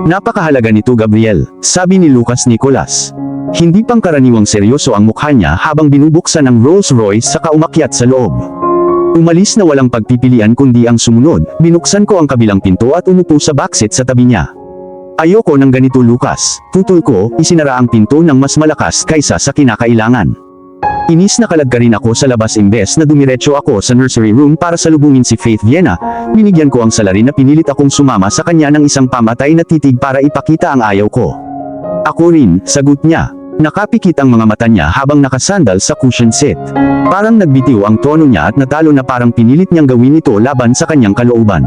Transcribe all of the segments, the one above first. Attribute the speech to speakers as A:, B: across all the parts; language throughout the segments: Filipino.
A: Napakahalaga nito, Gabriel, sabi ni Lucas Nicolas. Hindi pangkaraniwang seryoso ang mukha niya habang binubuksan ang Rolls Royce saka umakyat sa loob. Umalis na walang pagpipilian kundi ang sumunod, binuksan ko ang kabilang pinto at umupo sa backseat sa tabi niya. Ayoko ng ganito, Lucas, putol ko, isinara ang pinto ng mas malakas kaysa sa kinakailangan. Inis na kalagkarin ako sa labas imbes na dumiretso ako sa nursery room para salubungin si Faith Viena. Binigyan ko ang salarin na pinilit akong sumama sa kanya ng isang pamatay na titig para ipakita ang ayaw ko. Ako rin, sagot niya. Nakapikit ang mga mata niya habang nakasandal sa cushion seat. Parang nagbitiw ang tono niya at natalo na parang pinilit niyang gawin ito laban sa kanyang kalooban.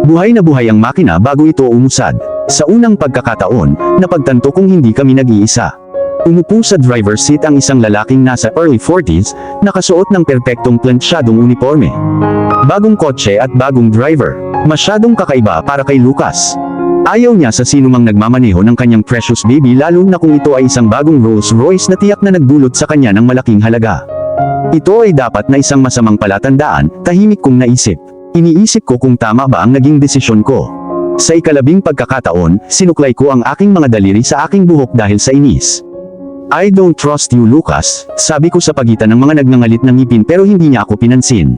A: Buhay na buhay ang makina bago ito umusad. Sa unang pagkakataon, napagtanto kong hindi kami nag-iisa. Umupo sa driver's seat ang isang lalaking nasa early 40s, nakasuot ng perpektong plantsyadong uniforme. Bagong kotse at bagong driver. Masyadong kakaiba para kay Lucas. Ayaw niya sa sinumang nagmamaneho ng kanyang precious baby, lalo na kung ito ay isang bagong Rolls Royce na tiyak na nagdulot sa kanya ng malaking halaga. Ito ay dapat na isang masamang palatandaan, tahimik kong naisip. Iniisip ko kung tama ba ang naging desisyon ko. Sa ikalabing pagkakataon, sinuklay ko ang aking mga daliri sa aking buhok dahil sa inis. I don't trust you, Lucas, sabi ko sa pagitan ng mga nagngangalit ng ngipin, pero hindi niya ako pinansin.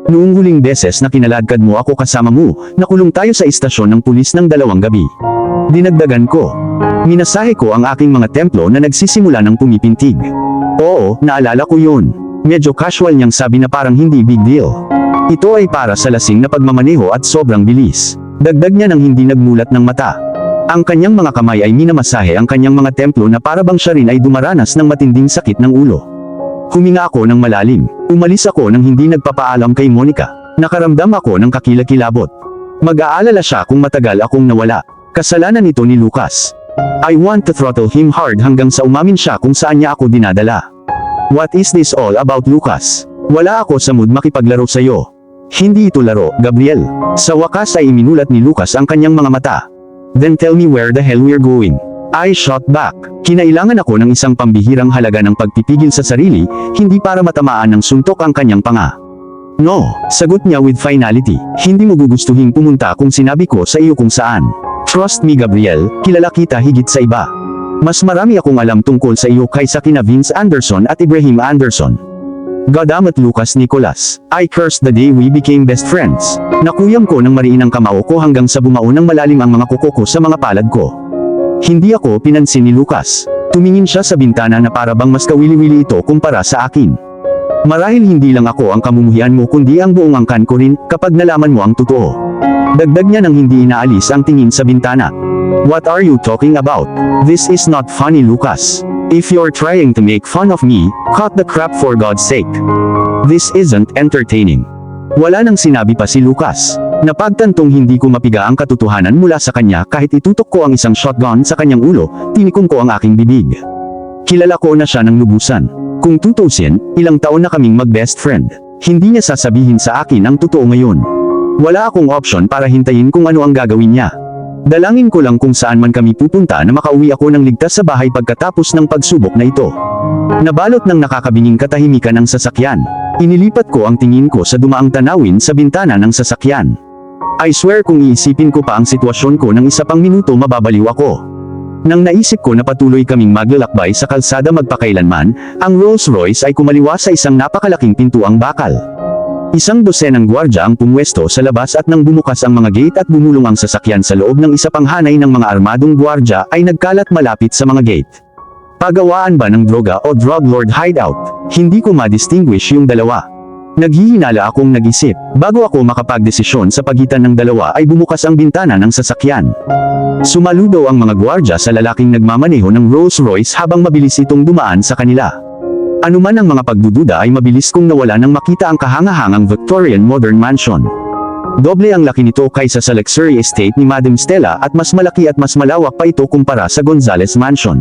A: Noong huling beses na kinaladkad mo ako kasama mo, nakulong tayo sa istasyon ng pulis ng 2 gabi. Dinagdagan ko. Minasahe ko ang aking mga templo na nagsisimula ng pumipintig. Oo, naalala ko yun. Medyo casual niyang sabi na parang hindi big deal. Ito ay para sa lasing na pagmamaneho at sobrang bilis. Dagdag niya nang hindi nagmulat ng mata. Ang kanyang mga kamay ay minamasahe ang kanyang mga templo na para bang siya rin ay dumaranas ng matinding sakit ng ulo. Huminga ako ng malalim. Umalis ako nang hindi nagpapaalam kay Monica. Nakaramdam ako ng kakilakilabot. Mag-aalala siya kung matagal akong nawala. Kasalanan ito ni Lucas. I want to throttle him hard hanggang sa umamin siya kung saan niya ako dinadala. What is this all about, Lucas? Wala ako sa mood makipaglaro sa'yo. Hindi ito laro, Gabriel. Sa wakas ay iminulat ni Lucas ang kanyang mga mata. Then tell me where the hell we're going. I shot back. Kinailangan ako ng isang pambihirang halaga ng pagpipigil sa sarili, hindi para matamaan ng suntok ang kanyang panga. No, sagot niya with finality. Hindi mo gugustuhin pumunta kung sinabi ko sa iyo kung saan. Trust me, Gabriel, kilala kita higit sa iba. Mas marami akong alam tungkol sa iyo kaysa kina Vince Anderson at Ibrahim Anderson. Goddammit, Lucas Nicolas. I cursed the day we became best friends. Nakuyam ko ng mariin ang kamao ko hanggang sa bumao ng malalim ang mga kuko ko sa mga palad ko. Hindi ako pinansin ni Lucas. Tumingin siya sa bintana na para bang mas kawili-wili ito kumpara sa akin. Marahil hindi lang ako ang kamumuhian mo kundi ang buong angkan ko rin kapag nalaman mo ang totoo. Dagdag niya nang hindi inaalis ang tingin sa bintana. What are you talking about? This is not funny, Lucas. If you're trying to make fun of me, cut the crap for God's sake. This isn't entertaining. Wala nang sinabi pa si Lucas. Napagtantong hindi ko mapiga ang katotohanan mula sa kanya kahit itutok ko ang isang shotgun sa kanyang ulo, tinikom ko ang aking bibig. Kilala ko na siya ng lubusan. Kung tutusin, ilang taon na kaming mag-best friend. Hindi niya sasabihin sa akin ang totoo ngayon. Wala akong option para hintayin kung ano ang gagawin niya. Dalangin ko lang kung saan man kami pupunta na makauwi ako ng ligtas sa bahay pagkatapos ng pagsubok na ito. Nabalot ng nakakabinging katahimikan ang sasakyan. Inilipat ko ang tingin ko sa dumaang tanawin sa bintana ng sasakyan. I swear kung iisipin ko pa ang sitwasyon ko ng isa pang minuto mababaliw ako. Nang naisip ko na patuloy kaming maglalakbay sa kalsada magpakailanman, ang Rolls Royce ay kumaliwa sa isang napakalaking pintuang bakal. Isang dosenang gwardya ang pumwesto sa labas at nang bumukas ang mga gate at bumulong ang sasakyan sa loob ng isa pang hanay ng mga armadong gwardya ay nagkalat malapit sa mga gate. Pagawaan ba ng droga o drug lord hideout? Hindi ko ma-distinguish yung dalawa. Naghihinala akong nag-isip. Bago ako makapagdesisyon sa pagitan ng dalawa ay bumukas ang bintana ng sasakyan. Sumaludo ang mga gwardya sa lalaking nagmamaneho ng Rolls Royce habang mabilis itong dumaan sa kanila. Anuman ang mga pagdududa ay mabilis kong nawala nang makita ang kahangahangang Victorian modern mansion. Doble ang laki nito kaysa sa luxury estate ni Madam Stella at mas malaki at mas malawak pa ito kumpara sa Gonzales Mansion.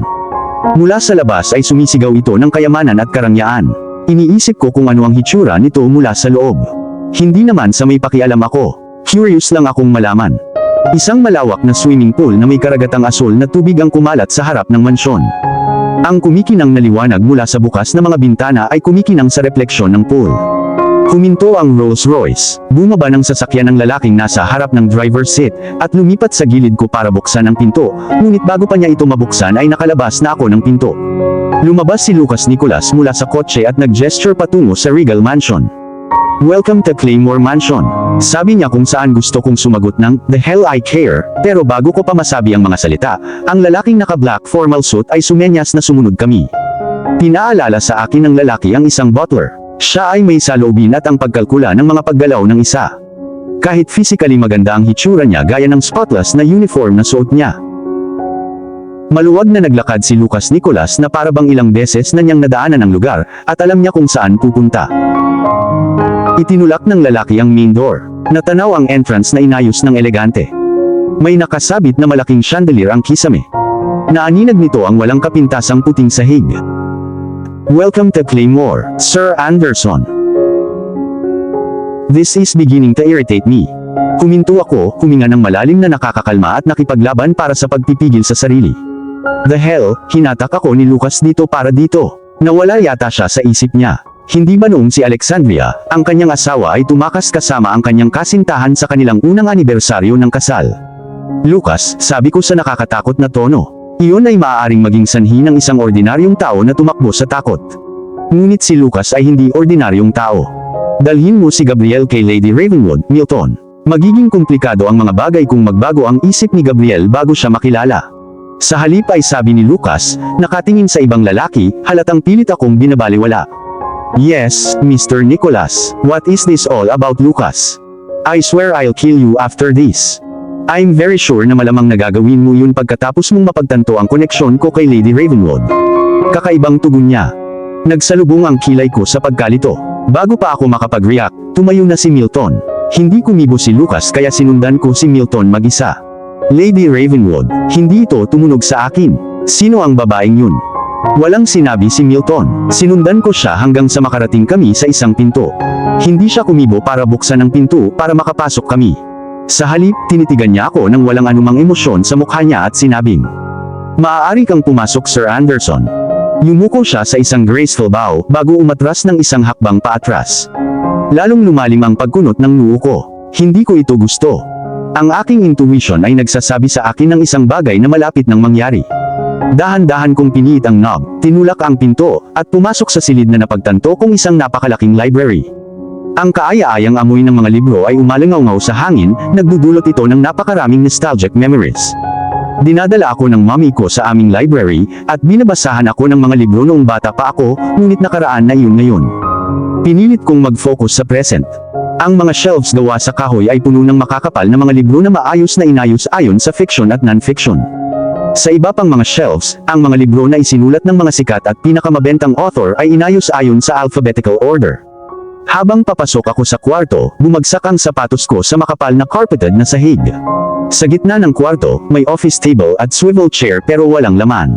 A: Mula sa labas ay sumisigaw ito ng kayamanan at karangyaan. Iniisip ko kung ano ang hitsura nito mula sa loob. Hindi naman sa may pakialam ako. Curious lang akong malaman. Isang malawak na swimming pool na may karagatang asul na tubig ang kumalat sa harap ng mansyon. Ang kumikinang na liwanag mula sa bukas na mga bintana ay kumikinang sa refleksyon ng pool. Huminto ang Rolls Royce, bumaba ng sasakyan ng lalaking nasa harap ng driver's seat, at lumipat sa gilid ko para buksan ang pinto, ngunit bago pa niya ito mabuksan ay nakalabas na ako ng pinto. Lumabas si Lucas Nicolas mula sa kotse at nag-gesture patungo sa Regal Mansion. "Welcome to Claymore Mansion," sabi niya kung saan gusto kong sumagot ng, "The hell I care," pero bago ko pa masabi ang mga salita, ang lalaking naka-black formal suit ay sumenyas na sumunod kami. Pinaalala sa akin ng lalaki ang isang butler. Siya ay may saloobin at ang pagkalkula ng mga paggalaw ng isa. Kahit physically maganda ang hitsura niya gaya ng spotless na uniform na suot niya. Maluwag na naglakad si Lucas Nicolas na parabang ilang beses na niyang nadaanan ang lugar, at alam niya kung saan pupunta. Itinulak ng lalaki ang main door. Natanaw ang entrance na inayos ng elegante. May nakasabit na malaking chandelier ang kisame. Naaninag nito ang walang kapintasang puting sahig. "Welcome to Claymore, Sir Anderson. This is beginning to irritate me." Huminto ako, huminga ng malalim na nakakakalma at nakipaglaban para sa pagpipigil sa sarili. "The hell," hinatak ako ni Lucas dito para dito. Nawala yata siya sa isip niya. Hindi ba noong si Alexandria, ang kanyang asawa ay tumakas kasama ang kanyang kasintahan sa kanilang unang anibersaryo ng kasal? "Lucas," sabi ko sa nakakatakot na tono. Iyon ay maaaring maging sanhi ng isang ordinaryong tao na tumakbo sa takot. Ngunit si Lucas ay hindi ordinaryong tao. "Dalhin mo si Gabriel kay Lady Ravenwood, Milton. Magiging komplikado ang mga bagay kung magbago ang isip ni Gabriel bago siya makilala." Sa halip ay sabi ni Lucas, nakatingin sa ibang lalaki, halatang pilit akong binabaliwala. "Yes, Mr. Nicolas. What is this all about, Lucas? I swear I'll kill you after this. I'm very sure na malamang nagagawin mo yun pagkatapos mong mapagtanto ang koneksyon ko kay Lady Ravenwood." Kakaibang tugon niya. Nagsalubong ang kilay ko sa pagkalito. Bago pa ako makapag-react, tumayo na si Milton. Hindi kumibo si Lucas kaya sinundan ko si Milton mag-isa. "Lady Ravenwood, hindi ito tumunog sa akin. Sino ang babaeng yun?" Walang sinabi si Milton. Sinundan ko siya hanggang sa makarating kami sa isang pinto. Hindi siya kumibo para buksan ang pinto para makapasok kami. Sa halip, tinitigan niya ako nang walang anumang emosyon sa mukha niya at sinabing, "Maaari kang pumasok, Sir Anderson." Yumuko siya sa isang graceful bow bago umatras ng isang hakbang paatras. Lalong lumalim ang pagkunot ng noo ko. Hindi ko ito gusto. Ang aking intuition ay nagsasabi sa akin ng isang bagay na malapit nang mangyari. Dahan-dahan kong piniit ang knob, tinulak ang pinto, at pumasok sa silid na napagtanto kong isang napakalaking library. Ang kaaya-ayang amoy ng mga libro ay umalangaw-ngaw sa hangin, nagdudulot ito ng napakaraming nostalgic memories. Dinadala ako ng mommy ko sa aming library, at binabasahan ako ng mga libro noong bata pa ako, ngunit nakaraan na iyon ngayon. Pinilit kong mag-focus sa present. Ang mga shelves gawa sa kahoy ay puno ng makakapal na mga libro na maayos na inayos ayon sa fiction at non-fiction. Sa iba pang mga shelves, ang mga libro na isinulat ng mga sikat at pinakamabentang author ay inayos ayon sa alphabetical order. Habang papasok ako sa kwarto, bumagsak ang sapatos ko sa makapal na carpeted na sahig. Sa gitna ng kwarto, may office table at swivel chair pero walang laman.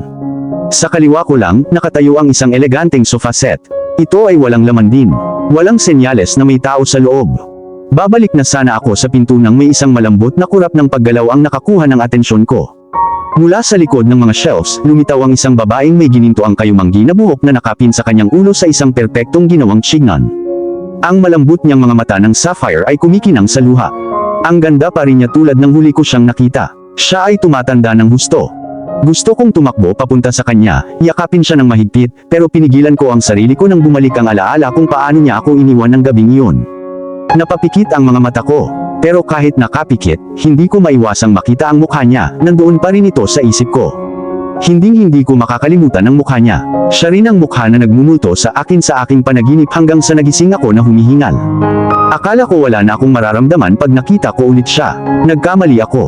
A: Sa kaliwa ko lang, nakatayo ang isang eleganteng sofa set. Ito ay walang laman din. Walang senyales na may tao sa loob. Babalik na sana ako sa pinto nang may isang malambot na kurap ng paggalaw ang nakakuha ng atensyon ko. Mula sa likod ng mga shelves, lumitaw ang isang babaeng may gininto ang kayumanggi na buhok na nakapin sa kanyang ulo sa isang perpektong ginawang chignon. Ang malambot niyang mga mata ng sapphire ay kumikinang sa luha. Ang ganda pa rin niya tulad ng huli ko siyang nakita. Siya ay tumatanda ng husto. Gusto kong tumakbo papunta sa kanya, yakapin siya ng mahigpit, pero pinigilan ko ang sarili ko nang bumalik ang alaala kung paano niya ako iniwan ng gabing iyon. Napapikit ang mga mata ko. Pero kahit nakapikit, hindi ko maiwasang makita ang mukha niya, nandoon pa rin ito sa isip ko. Hindi ko makakalimutan ang mukha niya. Siya rin ang mukha na nagmumulto sa akin sa aking panaginip hanggang sa nagising ako na humihingal. Akala ko wala na akong mararamdaman pag nakita ko ulit siya. Nagkamali ako.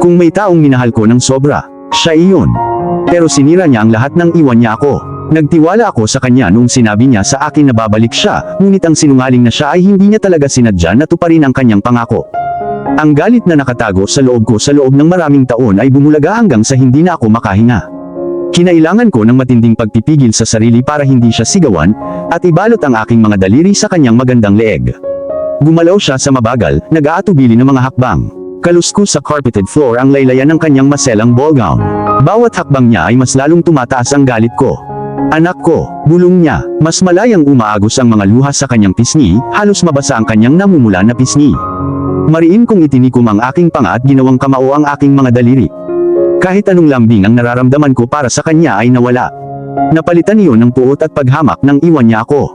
A: Kung may taong minahal ko ng sobra, siya iyon. Pero sinira niya ang lahat ng iwan niya ako. Nagtiwala ako sa kanya nung sinabi niya sa akin na babalik siya, ngunit ang sinungaling na siya ay hindi niya talaga sinadya na tuparin ang kanyang pangako. Ang galit na nakatago sa loob ko sa loob ng maraming taon ay bumulaga hanggang sa hindi na ako makahinga. Kinailangan ko ng matinding pagpipigil sa sarili para hindi siya sigawan, at ibalot ang aking mga daliri sa kanyang magandang leeg. Gumalaw siya sa mabagal, nag-aatubili ng mga hakbang. Kaluskus sa carpeted floor ang laylayan ng kanyang maselang ballgown. Bawat hakbang niya ay mas lalong tumataas ang galit ko. Anak ko, bulong niya, mas malayang umaagos ang mga luha sa kanyang pisngi, halos mabasa ang kanyang namumula na pisngi. Mariin kong itinikom ang aking panga at ginawang kamao ang aking mga daliri. Kahit anong lambing ang nararamdaman ko para sa kanya ay nawala. Napalitan iyon ng puot at paghamak nang iwan niya ako.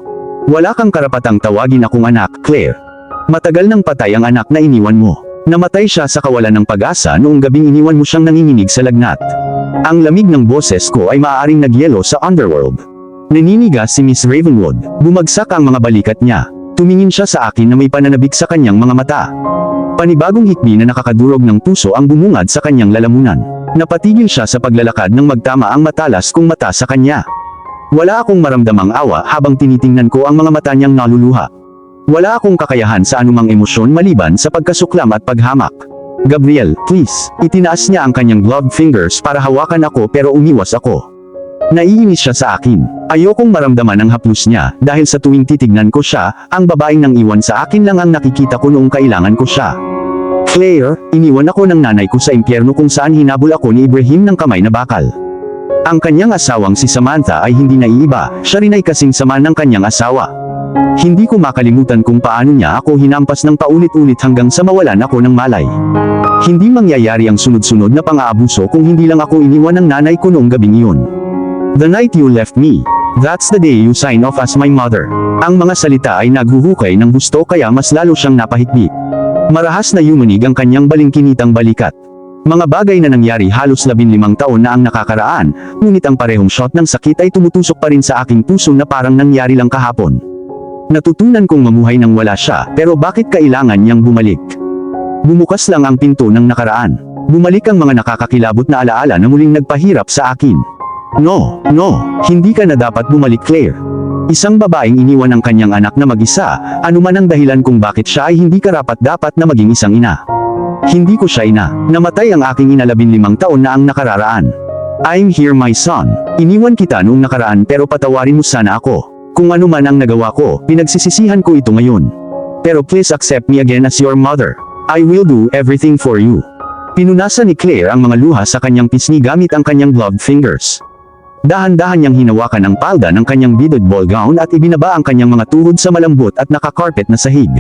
A: Wala kang karapatang tawagin akong anak, Claire. Matagal nang patay ang anak na iniwan mo. Namatay siya sa kawalan ng pag-asa noong gabing iniwan mo siyang nanginginig sa lagnat. Ang lamig ng boses ko ay maaaring nagyelo sa underworld. Naninigas si Miss Ravenwood. Bumagsak ang mga balikat niya. Tumingin siya sa akin na may pananabik sa kanyang mga mata. Panibagong hikbi na nakakadurog ng puso ang bumungad sa kanyang lalamunan. Napatigil siya sa paglalakad nang magtama ang matalas kong mata sa kanya. Wala akong maramdamang awa habang tinitingnan ko ang mga mata niyang naluluha. Wala akong kakayahan sa anumang emosyon maliban sa pagkasuklam at paghamak. Gabriel, please. Itinaas niya ang kanyang gloved fingers para hawakan ako pero umiwas ako. Naiinis siya sa akin. Ayokong maramdaman ang haplos niya dahil sa tuwing titignan ko siya, ang babaeng nang iwan sa akin lang ang nakikita ko noong kailangan ko siya. Claire, iniwan ako ng nanay ko sa impyerno kung saan hinabol ako ni Ibrahim ng kamay na bakal. Ang kanyang asawang si Samantha ay hindi naiiba, siya rin ay kasing sama ng kanyang asawa. Hindi ko makalimutan kung paano niya ako hinampas ng paulit-ulit hanggang sa mawalan ako ng malay. Hindi mangyayari ang sunod-sunod na pang-aabuso kung hindi lang ako iniwan ng nanay ko noong gabing iyon. The night you left me, that's the day you sign off as my mother. Ang mga salita ay naghuhukay ng gusto kaya mas lalo siyang napahikbi. Marahas na yumanig ang kanyang balingkinitang balikat. Mga bagay na nangyari halos 15 taon na ang nakakaraan, ngunit ang parehong shot ng sakit ay tumutusok pa rin sa aking puso na parang nangyari lang kahapon. Natutunan kong mamuhay nang wala siya, pero bakit kailangan niyang bumalik? Bumukas lang ang pinto ng nakaraan. Bumalik ang mga nakakakilabot na alaala na muling nagpahirap sa akin. No, hindi ka na dapat bumalik, Claire. Isang babaeng iniwan ang kanyang anak na mag-isa, anuman ang dahilan kung bakit siya ay hindi karapat-dapat na maging isang ina. Hindi ko siya ina. Namatay ang aking ina 15 taon na ang nakararaan. I'm here, my son. Iniwan kita noong nakaraan pero patawarin mo sana ako. Kung ano man ang nagawa ko, pinagsisisihan ko ito ngayon. Pero please accept me again as your mother. I will do everything for you. Pinunasan ni Claire ang mga luha sa kanyang pisngi gamit ang kanyang gloved fingers. Dahan-dahan niyang hinawakan ang palda ng kanyang beaded ball gown at ibinaba ang kanyang mga tuhod sa malambot at nakakarpet na sahig.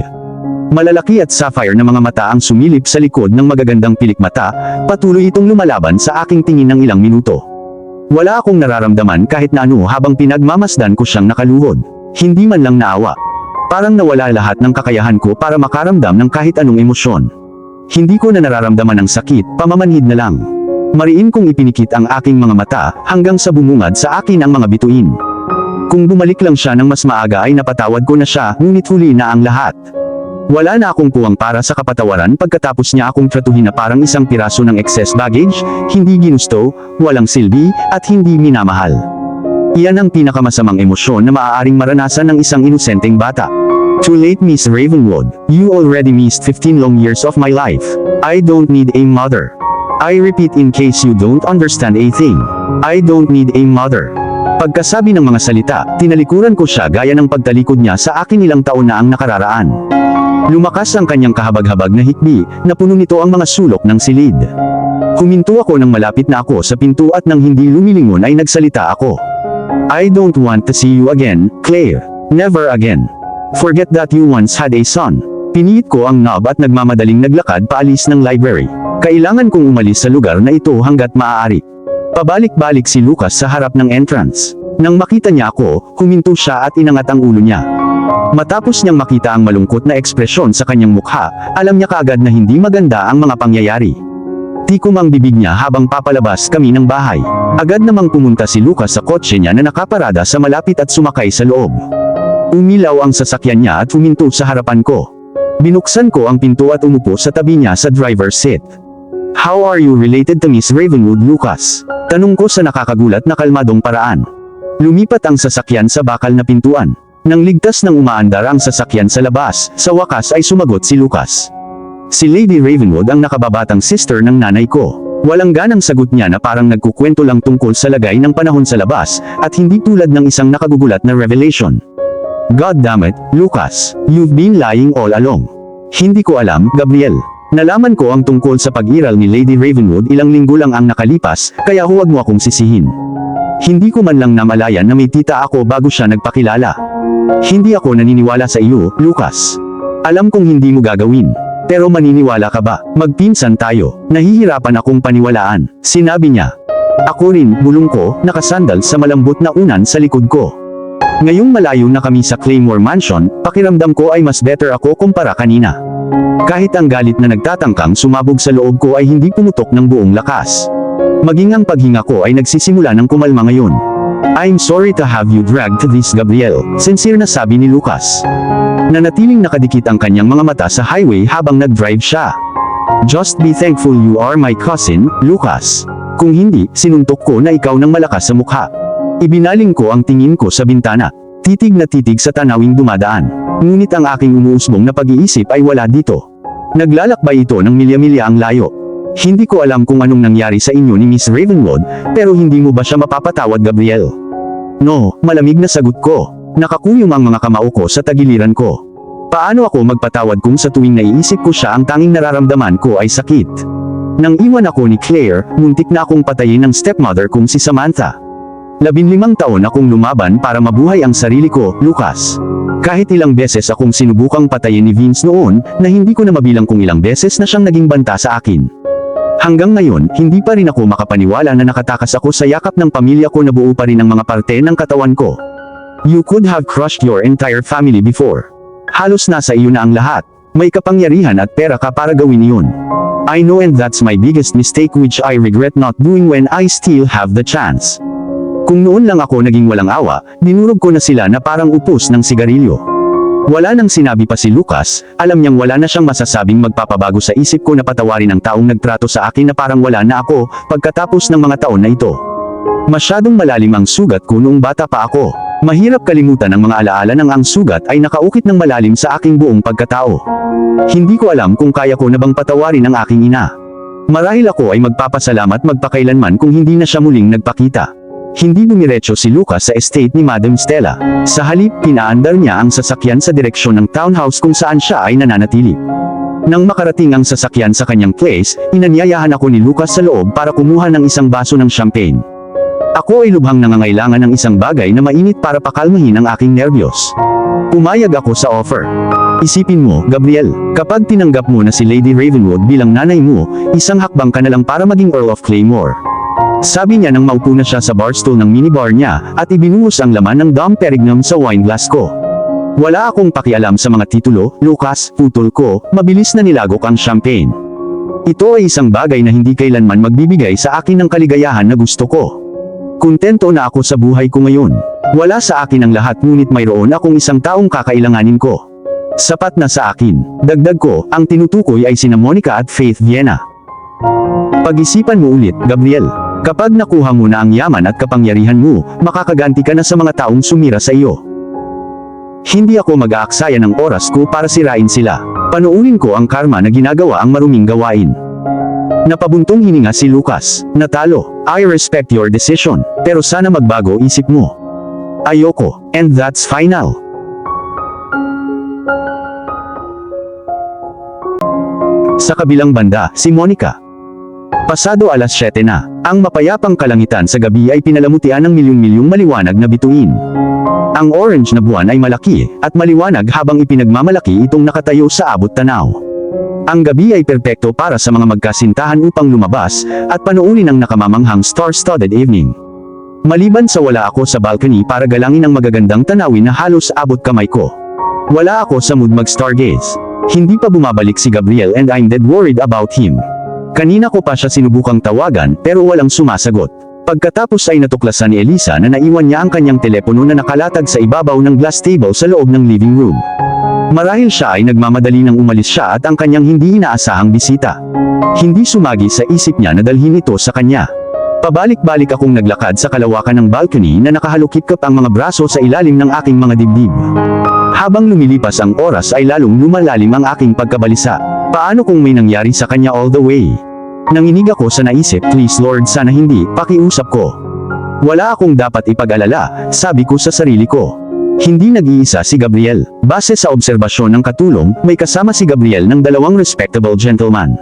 A: Malalaki at sapphire na mga mata ang sumilip sa likod ng magagandang pilikmata, patuloy itong lumalaban sa aking tingin ng ilang minuto. Wala akong nararamdaman kahit na ano habang pinagmamasdan ko siyang nakaluhod. Hindi man lang naawa. Parang nawala lahat ng kakayahan ko para makaramdam ng kahit anong emosyon. Hindi ko na nararamdaman ang sakit, pamamanhid na lang. Mariin kong ipinikit ang aking mga mata, hanggang sa bumungad sa akin ang mga bituin. Kung bumalik lang siya ng mas maaga ay napatawad ko na siya, ngunit huli na ang lahat. Wala na akong puwang para sa kapatawaran pagkatapos niya akong tratuhin na parang isang piraso ng excess baggage, hindi ginusto, walang silbi, at hindi minamahal. Iyan ang pinakamasamang emosyon na maaaring maranasan ng isang inosenteng bata. Too late, Miss Ravenwood. You already missed 15 long years of my life. I don't need a mother. I repeat in case you don't understand a thing. I don't need a mother. Pagkasabi ng mga salita, tinalikuran ko siya gaya ng pagtalikod niya sa akin ilang taon na ang nakararaan. Lumakas ang kanyang kahabag-habag na hikbi, na puno nito ang mga sulok ng silid. Huminto ako nang malapit na ako sa pinto at nang hindi lumilingon ay nagsalita ako. I don't want to see you again, Claire. Never again. Forget that you once had a son. Piniit ko ang knob at nagmamadaling naglakad paalis ng library. Kailangan kong umalis sa lugar na ito hanggat maaari. Pabalik-balik si Lucas sa harap ng entrance. Nang makita niya ako, huminto siya at inangat ang ulo niya. Matapos niyang makita ang malungkot na ekspresyon sa kanyang mukha, alam niya kaagad na hindi maganda ang mga pangyayari. Tikom ang bibig niya habang papalabas kami ng bahay. Agad namang pumunta si Lucas sa kotse niya na nakaparada sa malapit at sumakay sa loob. Umilaw ang sasakyan niya at huminto sa harapan ko. Binuksan ko ang pinto at umupo sa tabi niya sa driver's seat. How are you related to Miss Ravenwood, Lucas? Tanong ko sa nakakagulat na kalmadong paraan. Lumipat ang sasakyan sa bakal na pintuan. Nang ligtas nang umaandar ang sasakyan sa labas, sa wakas ay sumagot si Lucas. Si Lady Ravenwood ang nakababatang sister ng nanay ko. Walang ganang sagot niya na parang nagkukwento lang tungkol sa lagay ng panahon sa labas, at hindi tulad ng isang nakagugulat na revelation. God damn it, Lucas, you've been lying all along. Hindi ko alam, Gabriel. Nalaman ko ang tungkol sa pag-iral ni Lady Ravenwood ilang linggo lang ang nakalipas, kaya huwag mo akong sisihin. Hindi ko man lang namalayan na may tita ako bago siya nagpakilala. Hindi ako naniniwala sa iyo, Lucas. Alam kong hindi mo gagawin. Pero maniniwala ka ba? Magpinsan tayo. Nahihirapan akong paniwalaan, sinabi niya. Ako rin, bulong ko, nakasandal sa malambot na unan sa likod ko. Ngayong malayo na kami sa Claymore Mansion, pakiramdam ko ay mas better ako kumpara kanina. Kahit ang galit na nagtatangkang sumabog sa loob ko ay hindi pumutok ng buong lakas. Maging ang paghinga ko ay nagsisimula ng kumalma ngayon. I'm sorry to have you dragged to this, Gabriel, sincere na sabi ni Lucas. Nanatiling nakadikit ang kanyang mga mata sa highway habang nag-drive siya. Just be thankful you are my cousin, Lucas. Kung hindi, sinuntok ko na ikaw ng malakas sa mukha. Ibinaling ko ang tingin ko sa bintana. Titig na titig sa tanawing dumadaan. Ngunit ang aking umuusbong na pag-iisip ay wala dito. Naglalakbay ito ng milya-milya ang layo. Hindi ko alam kung anong nangyari sa inyo ni Miss Ravenwood, pero hindi mo ba siya mapapatawad, Gabriel? No, malamig na sagot ko. Nakakuyom ang mga kamao ko sa tagiliran ko. Paano ako magpatawad kung sa tuwing naiisip ko siya ang tanging nararamdaman ko ay sakit? Nang iwan ako ni Claire, muntik na akong patayin ng stepmother kong si Samantha. 15 taon akong lumaban para mabuhay ang sarili ko, Lucas. Kahit ilang beses akong sinubukang patayin ni Vince noon, na hindi ko na mabilang kung ilang beses na siyang naging banta sa akin. Hanggang ngayon, hindi pa rin ako makapaniwala na nakatakas ako sa yakap ng pamilya ko na buo pa rin ang mga parte ng katawan ko. You could have crushed your entire family before. Halos nasa iyo na ang lahat. May kapangyarihan at pera ka para gawin yun. I know, and that's my biggest mistake which I regret not doing when I still have the chance. Kung noon lang ako naging walang awa, dinurog ko na sila na parang upos ng sigarilyo. Wala nang sinabi pa si Lucas, alam niyang wala na siyang masasabing magpapabago sa isip ko na patawarin ang taong nagtrato sa akin na parang wala na ako, pagkatapos ng mga taon na ito. Masyadong malalim ang sugat ko noong bata pa ako. Mahirap kalimutan ang mga alaala ng ang sugat ay nakaukit ng malalim sa aking buong pagkatao. Hindi ko alam kung kaya ko na bang patawarin ang aking ina. Marahil ako ay magpapasalamat magpakailanman kung hindi na siya muling nagpakita. Hindi dumiretso si Lucas sa estate ni Madam Stella. Sa halip, pinaandar niya ang sasakyan sa direksyon ng townhouse kung saan siya ay nananatili. Nang makarating ang sasakyan sa kanyang place, inanyayahan ako ni Lucas sa loob para kumuha ng isang baso ng champagne. Ako ay lubhang nangangailangan ng isang bagay na mainit para pakalmahin ang aking nerbiyos. Pumayag ako sa offer. Isipin mo, Gabriel, kapag tinanggap mo na si Lady Ravenwood bilang nanay mo, isang hakbang ka na lang para maging Earl of Claymore. Sabi niya nang maupo na siya sa barstool ng minibar niya, at ibinuhos ang laman ng Dom Perignon sa wine glass ko. Wala akong pakialam sa mga titulo, Lucas, putol ko, mabilis na nilagok ang champagne. Ito ay isang bagay na hindi kailanman magbibigay sa akin ng kaligayahan na gusto ko. Kontento na ako sa buhay ko ngayon. Wala sa akin ang lahat, ngunit mayroon akong isang taong kakailanganin ko. Sapat na sa akin. Dagdag ko, ang tinutukoy ay sina Monica at Faith Viena. Pag-isipan mo ulit, Gabriel. Kapag nakuha mo na ang yaman at kapangyarihan mo, makakaganti ka na sa mga taong sumira sa iyo. Hindi ako mag-aaksaya ng oras ko para sirain sila. Panuunin ko ang karma na ginagawa ang maruming gawain. Napabuntong hininga si Lucas. Natalo. I respect your decision, pero sana magbago isip mo. Ayoko, and that's final. Sa kabilang banda, si Monica. Pasado alas 7 na. Ang mapayapang kalangitan sa gabi ay pinalamutian ng milyon-milyong maliwanag na bituin. Ang orange na buwan ay malaki, at maliwanag habang ipinagmamalaki itong nakatayo sa abot tanaw. Ang gabi ay perpekto para sa mga magkasintahan upang lumabas, at panuunin ang nakamamanghang star-studded evening. Maliban sa wala ako sa balcony para galangin ang magagandang tanawin na halos abot kamay ko. Wala ako sa mood mag-stargaze. Hindi pa bumabalik si Gabriel and I'm dead worried about him. Kanina ko pa siya sinubukang tawagan pero walang sumasagot. Pagkatapos ay natuklasan ni Elisa na naiwan niya ang kanyang telepono na nakalatag sa ibabaw ng glass table sa loob ng living room. Marahil siya ay nagmamadali nang umalis siya at ang kanyang hindi inaasahang bisita. Hindi sumagi sa isip niya na dalhin ito sa kanya. Pabalik-balik akong naglakad sa kalawakan ng balcony na nakahalukip-kap ang mga braso sa ilalim ng aking mga dibdib. Habang lumilipas ang oras ay lalong lumalalim ang aking pagkabalisa. Paano kung may nangyari sa kanya all the way? Nanginig ako sa naisip, please Lord, sana hindi, pakiusap ko. Wala akong dapat ipag-alala, sabi ko sa sarili ko. Hindi nag-iisa si Gabriel. Base sa obserbasyon ng katulong, may kasama si Gabriel ng 2 respectable gentleman.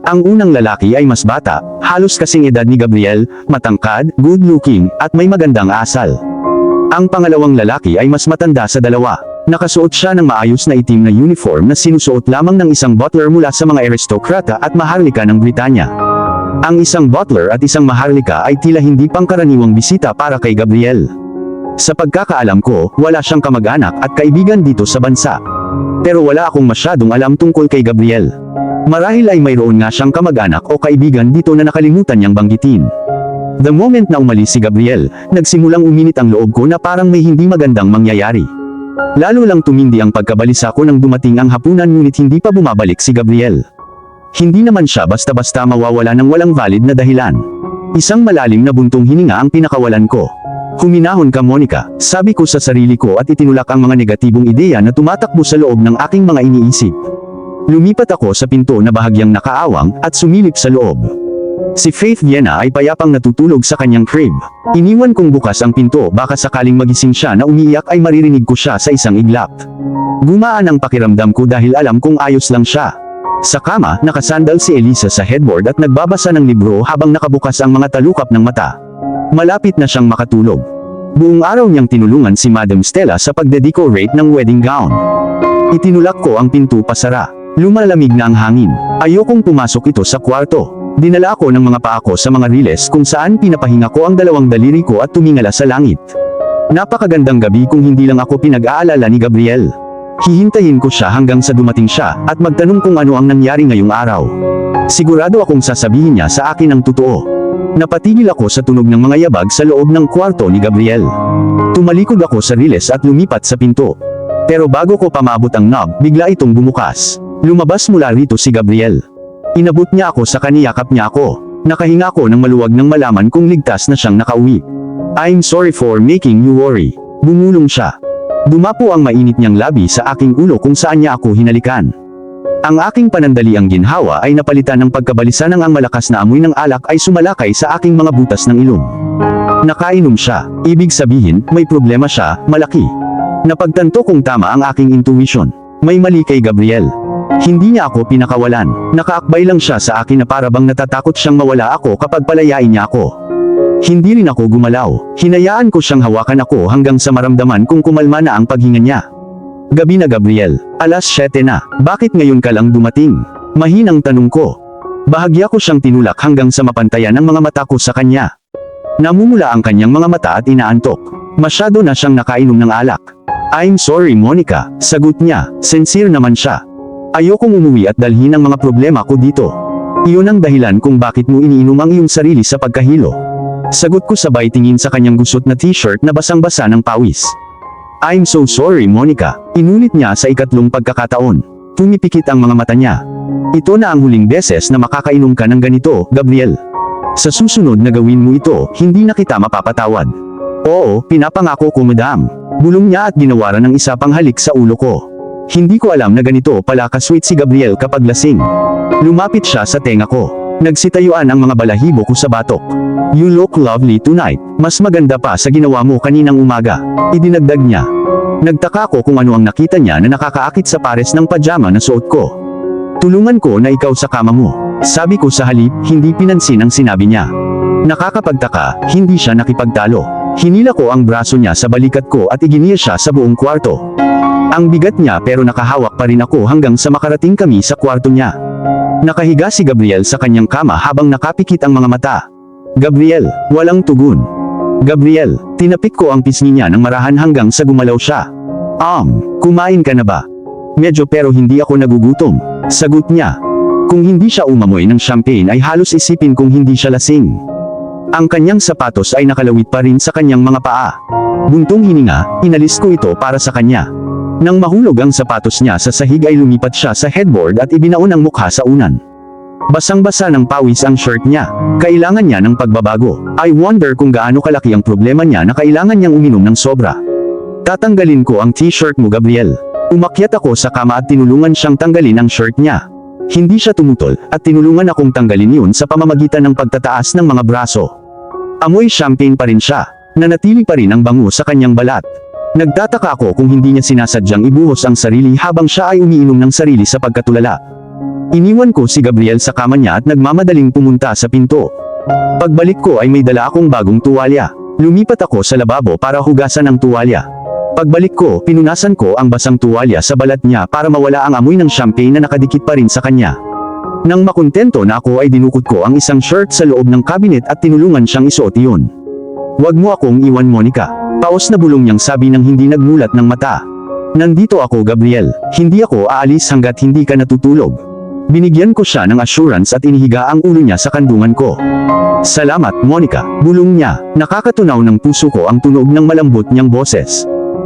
A: Ang unang lalaki ay mas bata, halos kasing edad ni Gabriel, matangkad, good-looking, at may magandang asal. Ang pangalawang lalaki ay mas matanda sa dalawa. Nakasuot siya ng maayos na itim na uniform na sinusuot lamang ng isang butler mula sa mga aristokrata at maharlika ng Britanya. Ang isang butler at isang maharlika ay tila hindi pangkaraniwang bisita para kay Gabriel. Sa pagkakaalam ko, wala siyang kamag-anak at kaibigan dito sa bansa. Pero wala akong masyadong alam tungkol kay Gabriel. Marahil ay mayroon nga siyang kamag-anak o kaibigan dito na nakalimutan niyang banggitin. The moment na umalis si Gabriel, nagsimulang uminit ang loob ko na parang may hindi magandang mangyayari. Lalo lang tumindi ang pagkabalisa ko nang dumating ang hapunan ngunit hindi pa bumabalik si Gabriel. Hindi naman siya basta-basta mawawala ng walang valid na dahilan. Isang malalim na buntong hininga ang pinakawalan ko. Huminahon ka, Monica, sabi ko sa sarili ko at itinulak ang mga negatibong ideya na tumatakbo sa loob ng aking mga iniisip. Lumipat ako sa pinto na bahagyang nakaawang at sumilip sa loob. Si Faith Viena ay payapang natutulog sa kanyang crib. Iniwan kong bukas ang pinto baka sakaling magising siya na umiiyak ay maririnig ko siya sa isang iglap. Gumaan ang pakiramdam ko dahil alam kong ayos lang siya. Sa kama, nakasandal si Elisa sa headboard at nagbabasa ng libro habang nakabukas ang mga talukap ng mata. Malapit na siyang makatulog. Buong araw niyang tinulungan si Madam Stella sa pagde-decorate ng wedding gown. Itinulak ko ang pinto pasara. Lumalamig na ang hangin. Ayokong pumasok ito sa kwarto. Dinala ako ng mga paa ko sa mga riles kung saan pinapahinga ko ang dalawang daliri ko at tumingala sa langit. Napakagandang gabi kung hindi lang ako pinag-aalala ni Gabriel. Hihintayin ko siya hanggang sa dumating siya at magtanong kung ano ang nangyari ngayong araw. Sigurado akong sasabihin niya sa akin ang totoo. Napatigil ako sa tunog ng mga yabag sa loob ng kwarto ni Gabriel. Tumalikod ako sa riles at lumipat sa pinto. Pero bago ko pamabot ang knob, bigla itong bumukas. Lumabas mula rito si Gabriel. Inabot niya ako sa kaniyakap niya ako. Nakahinga ko ng maluwag nang malaman kung ligtas na siyang nakauwi. I'm sorry for making you worry. Bumulong siya. Dumapo ang mainit niyang labi sa aking ulo kung saan niya ako hinalikan. Ang aking panandaliang ginhawa ay napalitan ng pagkabalisa ng ang malakas na amoy ng alak ay sumalakay sa aking mga butas ng ilong. Nakainom siya. Ibig sabihin, may problema siya, malaki. Napagtanto kong tama ang aking intuition. May mali kay Gabriel. Hindi niya ako pinakawalan. Nakaakbay lang siya sa akin na parabang natatakot siyang mawala ako kapag palayain niya ako. Hindi rin ako gumalaw. Hinayaan ko siyang hawakan ako hanggang sa maramdaman kung kumalma na ang paghinga niya. Gabi na, Gabriel. Alas 7 na. Bakit ngayon ka lang dumating? Mahinang tanong ko. Bahagya ko siyang tinulak hanggang sa mapantayan ang mga mata ko sa kanya. Namumula ang kanyang mga mata at inaantok. Masyado na siyang nakainom ng alak. I'm sorry, Monica, sagot niya. Sincere naman siya. Ayokong umuwi at dalhin ang mga problema ko dito. Iyon ang dahilan kung bakit mo iniinom ang iyong sarili sa pagkahilo. Sagot ko sabay tingin sa kanyang gusot na t-shirt na basang-basa ng pawis. I'm so sorry, Monica. Inulit niya sa ikatlong pagkakataon. Pumipikit ang mga mata niya. Ito na ang huling beses na makakainom ka ng ganito, Gabriel. Sa susunod na gawin mo ito, hindi na kita mapapatawad. Oo, pinapangako ko, madam. Bulong niya at ginawaran ng isa pang halik sa ulo ko. Hindi ko alam na ganito pala ka-sweet si Gabriel kapag lasing. Lumapit siya sa tenga ko. Nagsitayuan ang mga balahibo ko sa batok. You look lovely tonight. Mas maganda pa sa ginawa mo kaninang umaga. Idinagdag niya. Nagtaka ko kung ano ang nakita niya na nakakaakit sa pares ng pajama na suot ko. Tulungan ko na ikaw sa kama mo. Sabi ko sa halip, hindi pinansin ang sinabi niya. Nakakapagtaka, hindi siya nakipagtalo. Hinila ko ang braso niya sa balikat ko at iginiya siya sa buong kwarto. Ang bigat niya pero nakahawak pa rin ako hanggang sa makarating kami sa kwarto niya. Nakahiga si Gabriel sa kanyang kama habang nakapikit ang mga mata. Gabriel, walang tugon. Gabriel, tinapik ko ang pisngi niya ng marahan hanggang sa gumalaw siya. Kumain ka na ba? Medyo pero hindi ako nagugutom. Sagot niya. Kung hindi siya umamoy ng champagne ay halos isipin kung hindi siya lasing. Ang kanyang sapatos ay nakalawit pa rin sa kanyang mga paa. Buntong hininga, inalis ko ito para sa kanya. Nang mahulog ang sapatos niya sa sahig ay lumipat siya sa headboard at ibinaon ang mukha sa unan. Basang-basa ng pawis ang shirt niya. Kailangan niya ng pagbabago. I wonder kung gaano kalaki ang problema niya na kailangan niyang uminom ng sobra. Tatanggalin ko ang t-shirt mo, Gabriel. Umakyat ako sa kama at tinulungan siyang tanggalin ang shirt niya. Hindi siya tumutol at tinulungan akong tanggalin yun sa pamamagitan ng pagtataas ng mga braso. Amoy champagne pa rin siya. Nanatili pa rin ang bango sa kanyang balat. Nagtataka ako kung hindi niya sinasadyang ibuhos ang sarili habang siya ay umiinom ng sarili sa pagkatulala. Iniwan ko si Gabriel sa kama niya at nagmamadaling pumunta sa pinto. Pagbalik ko ay may dala akong bagong tuwalya. Lumipat ako sa lababo para hugasan ang tuwalya. Pagbalik ko, pinunasan ko ang basang tuwalya sa balat niya para mawala ang amoy ng champagne na nakadikit pa rin sa kanya. Nang makontento na ako ay dinukot ko ang isang shirt sa loob ng cabinet at tinulungan siyang isuot iyon. "Huwag mo akong iwan, Monica." Paos na bulong niyang sabi nang hindi nagmulat ng mata. "Nandito ako, Gabriel. Hindi ako aalis hanggat hindi ka natutulog." Binigyan ko siya ng assurance at inihiga ang ulo niya sa kandungan ko. "Salamat, Monica," bulong niya. Nakakatunaw ng puso ko ang tunog ng malambot niyang boses.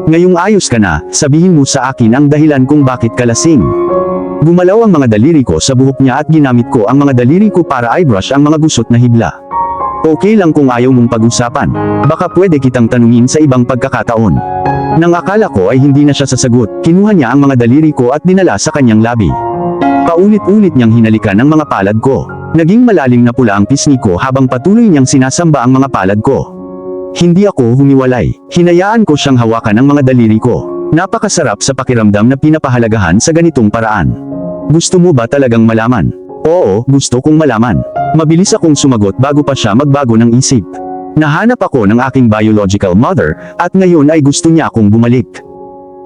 A: "Ngayong ayos ka na, sabihin mo sa akin ang dahilan kung bakit ka lasing." Gumalaw ang mga daliri ko sa buhok niya at ginamit ko ang mga daliri ko para eyebrush ang mga gusot na hibla. "Okay lang kung ayaw mong pag-usapan. Baka pwede kitang tanungin sa ibang pagkakataon." Nang akala ko ay hindi na siya sasagot, kinuha niya ang mga daliri ko at dinala sa kanyang labi. Paulit-ulit niyang hinalikan ang mga palad ko. Naging malalim na pula ang pisngi ko habang patuloy niyang sinasamba ang mga palad ko. Hindi ako humiwalay. Hinayaan ko siyang hawakan ang mga daliri ko. Napakasarap sa pakiramdam na pinapahalagahan sa ganitong paraan. "Gusto mo ba talagang malaman?" "Oo, gusto kong malaman." Mabilis akong sumagot bago pa siya magbago ng isip. Nahanap ako ng aking biological mother, at ngayon ay gusto niya akong bumalik.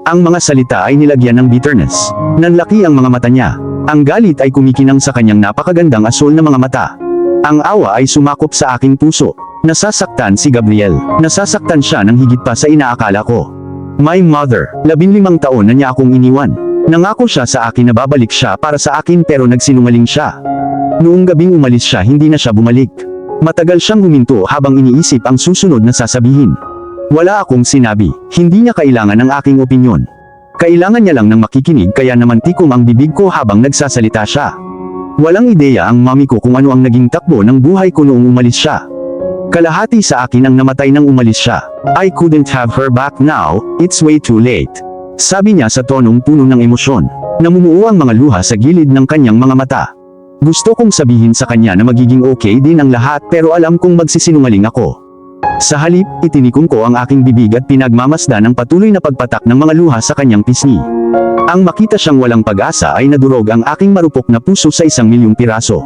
A: Ang mga salita ay nilagyan ng bitterness. Nanlaki ang mga mata niya. Ang galit ay kumikinang sa kanyang napakagandang asul na mga mata. Ang awa ay sumakop sa aking puso. Nasasaktan si Gabriel. Nasasaktan siya ng higit pa sa inaakala ko. My mother, 15 taon na niya akong iniwan. Nangako siya sa akin na babalik siya para sa akin pero nagsinungaling siya. Noong gabing umalis siya, hindi na siya bumalik. Matagal siyang huminto habang iniisip ang susunod na sasabihin. Wala akong sinabi. Hindi niya kailangan ng aking opinyon. Kailangan niya lang ng makikinig, kaya naman tikom ang bibig ko habang nagsasalita siya. Walang ideya ang mami ko kung ano ang naging takbo ng buhay ko noong umalis siya. Kalahati sa akin ang namatay nang umalis siya. I couldn't have her back now, it's way too late. Sabi niya sa tonong puno ng emosyon. Namumuo ang mga luha sa gilid ng kanyang mga mata. Gusto kong sabihin sa kanya na magiging okay din ang lahat pero alam kong magsisinungaling ako. Sa halip, itinikom ko ang aking bibig at pinagmamasdan ang patuloy na pagpatak ng mga luha sa kanyang pisngi. Ang makita siyang walang pag-asa ay nadurog ang aking marupok na puso sa 1,000,000 piraso.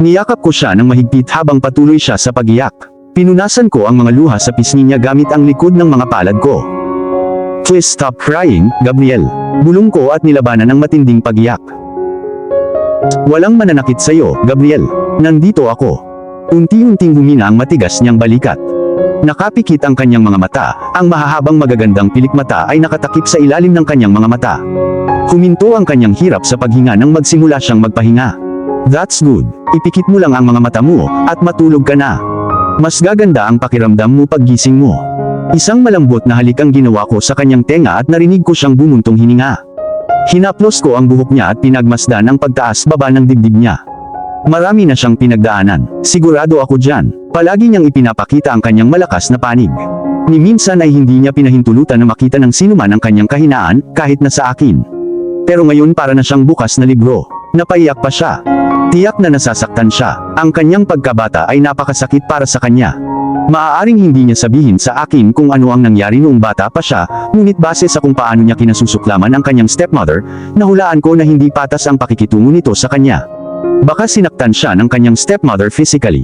A: Niyakap ko siya ng mahigpit habang patuloy siya sa pag-iyak. Pinunasan ko ang mga luha sa pisngi niya gamit ang likod ng mga palad ko. Please stop crying, Gabriel. Bulong ko at nilabanan ng matinding pag-iyak. Walang mananakit sa'yo, Gabriel. Nandito ako. Unti-unting humina ang matigas niyang balikat. Nakapikit ang kanyang mga mata, ang mahahabang magagandang pilik mata ay nakatakip sa ilalim ng kanyang mga mata. Huminto ang kanyang hirap sa paghinga nang magsimula siyang magpahinga. That's good. Ipikit mo lang ang mga mata mo, at matulog ka na. Mas gaganda ang pakiramdam mo paggising mo. Isang malambot na halik ang ginawa ko sa kanyang tenga at narinig ko siyang bumuntong hininga. Hinaplos ko ang buhok niya at pinagmasdan ang pagtaas-baba ng dibdib niya. Marami na siyang pinagdaanan. Sigurado ako dyan. Palagi niyang ipinapakita ang kanyang malakas na panig. Ni minsan ay hindi niya pinahintulutan na makita ng sinuman ang kanyang kahinaan, kahit na sa akin. Pero ngayon para na siyang bukas na libro. Napaiyak pa siya. Tiyak na nasasaktan siya. Ang kanyang pagkabata ay napakasakit para sa kanya. Maaaring hindi niya sabihin sa akin kung ano ang nangyari noong bata pa siya, ngunit base sa kung paano niya kinasusuklaman ang kanyang stepmother, nahulaan ko na hindi patas ang pakikitungo nito sa kanya. Baka sinaktan siya ng kanyang stepmother physically.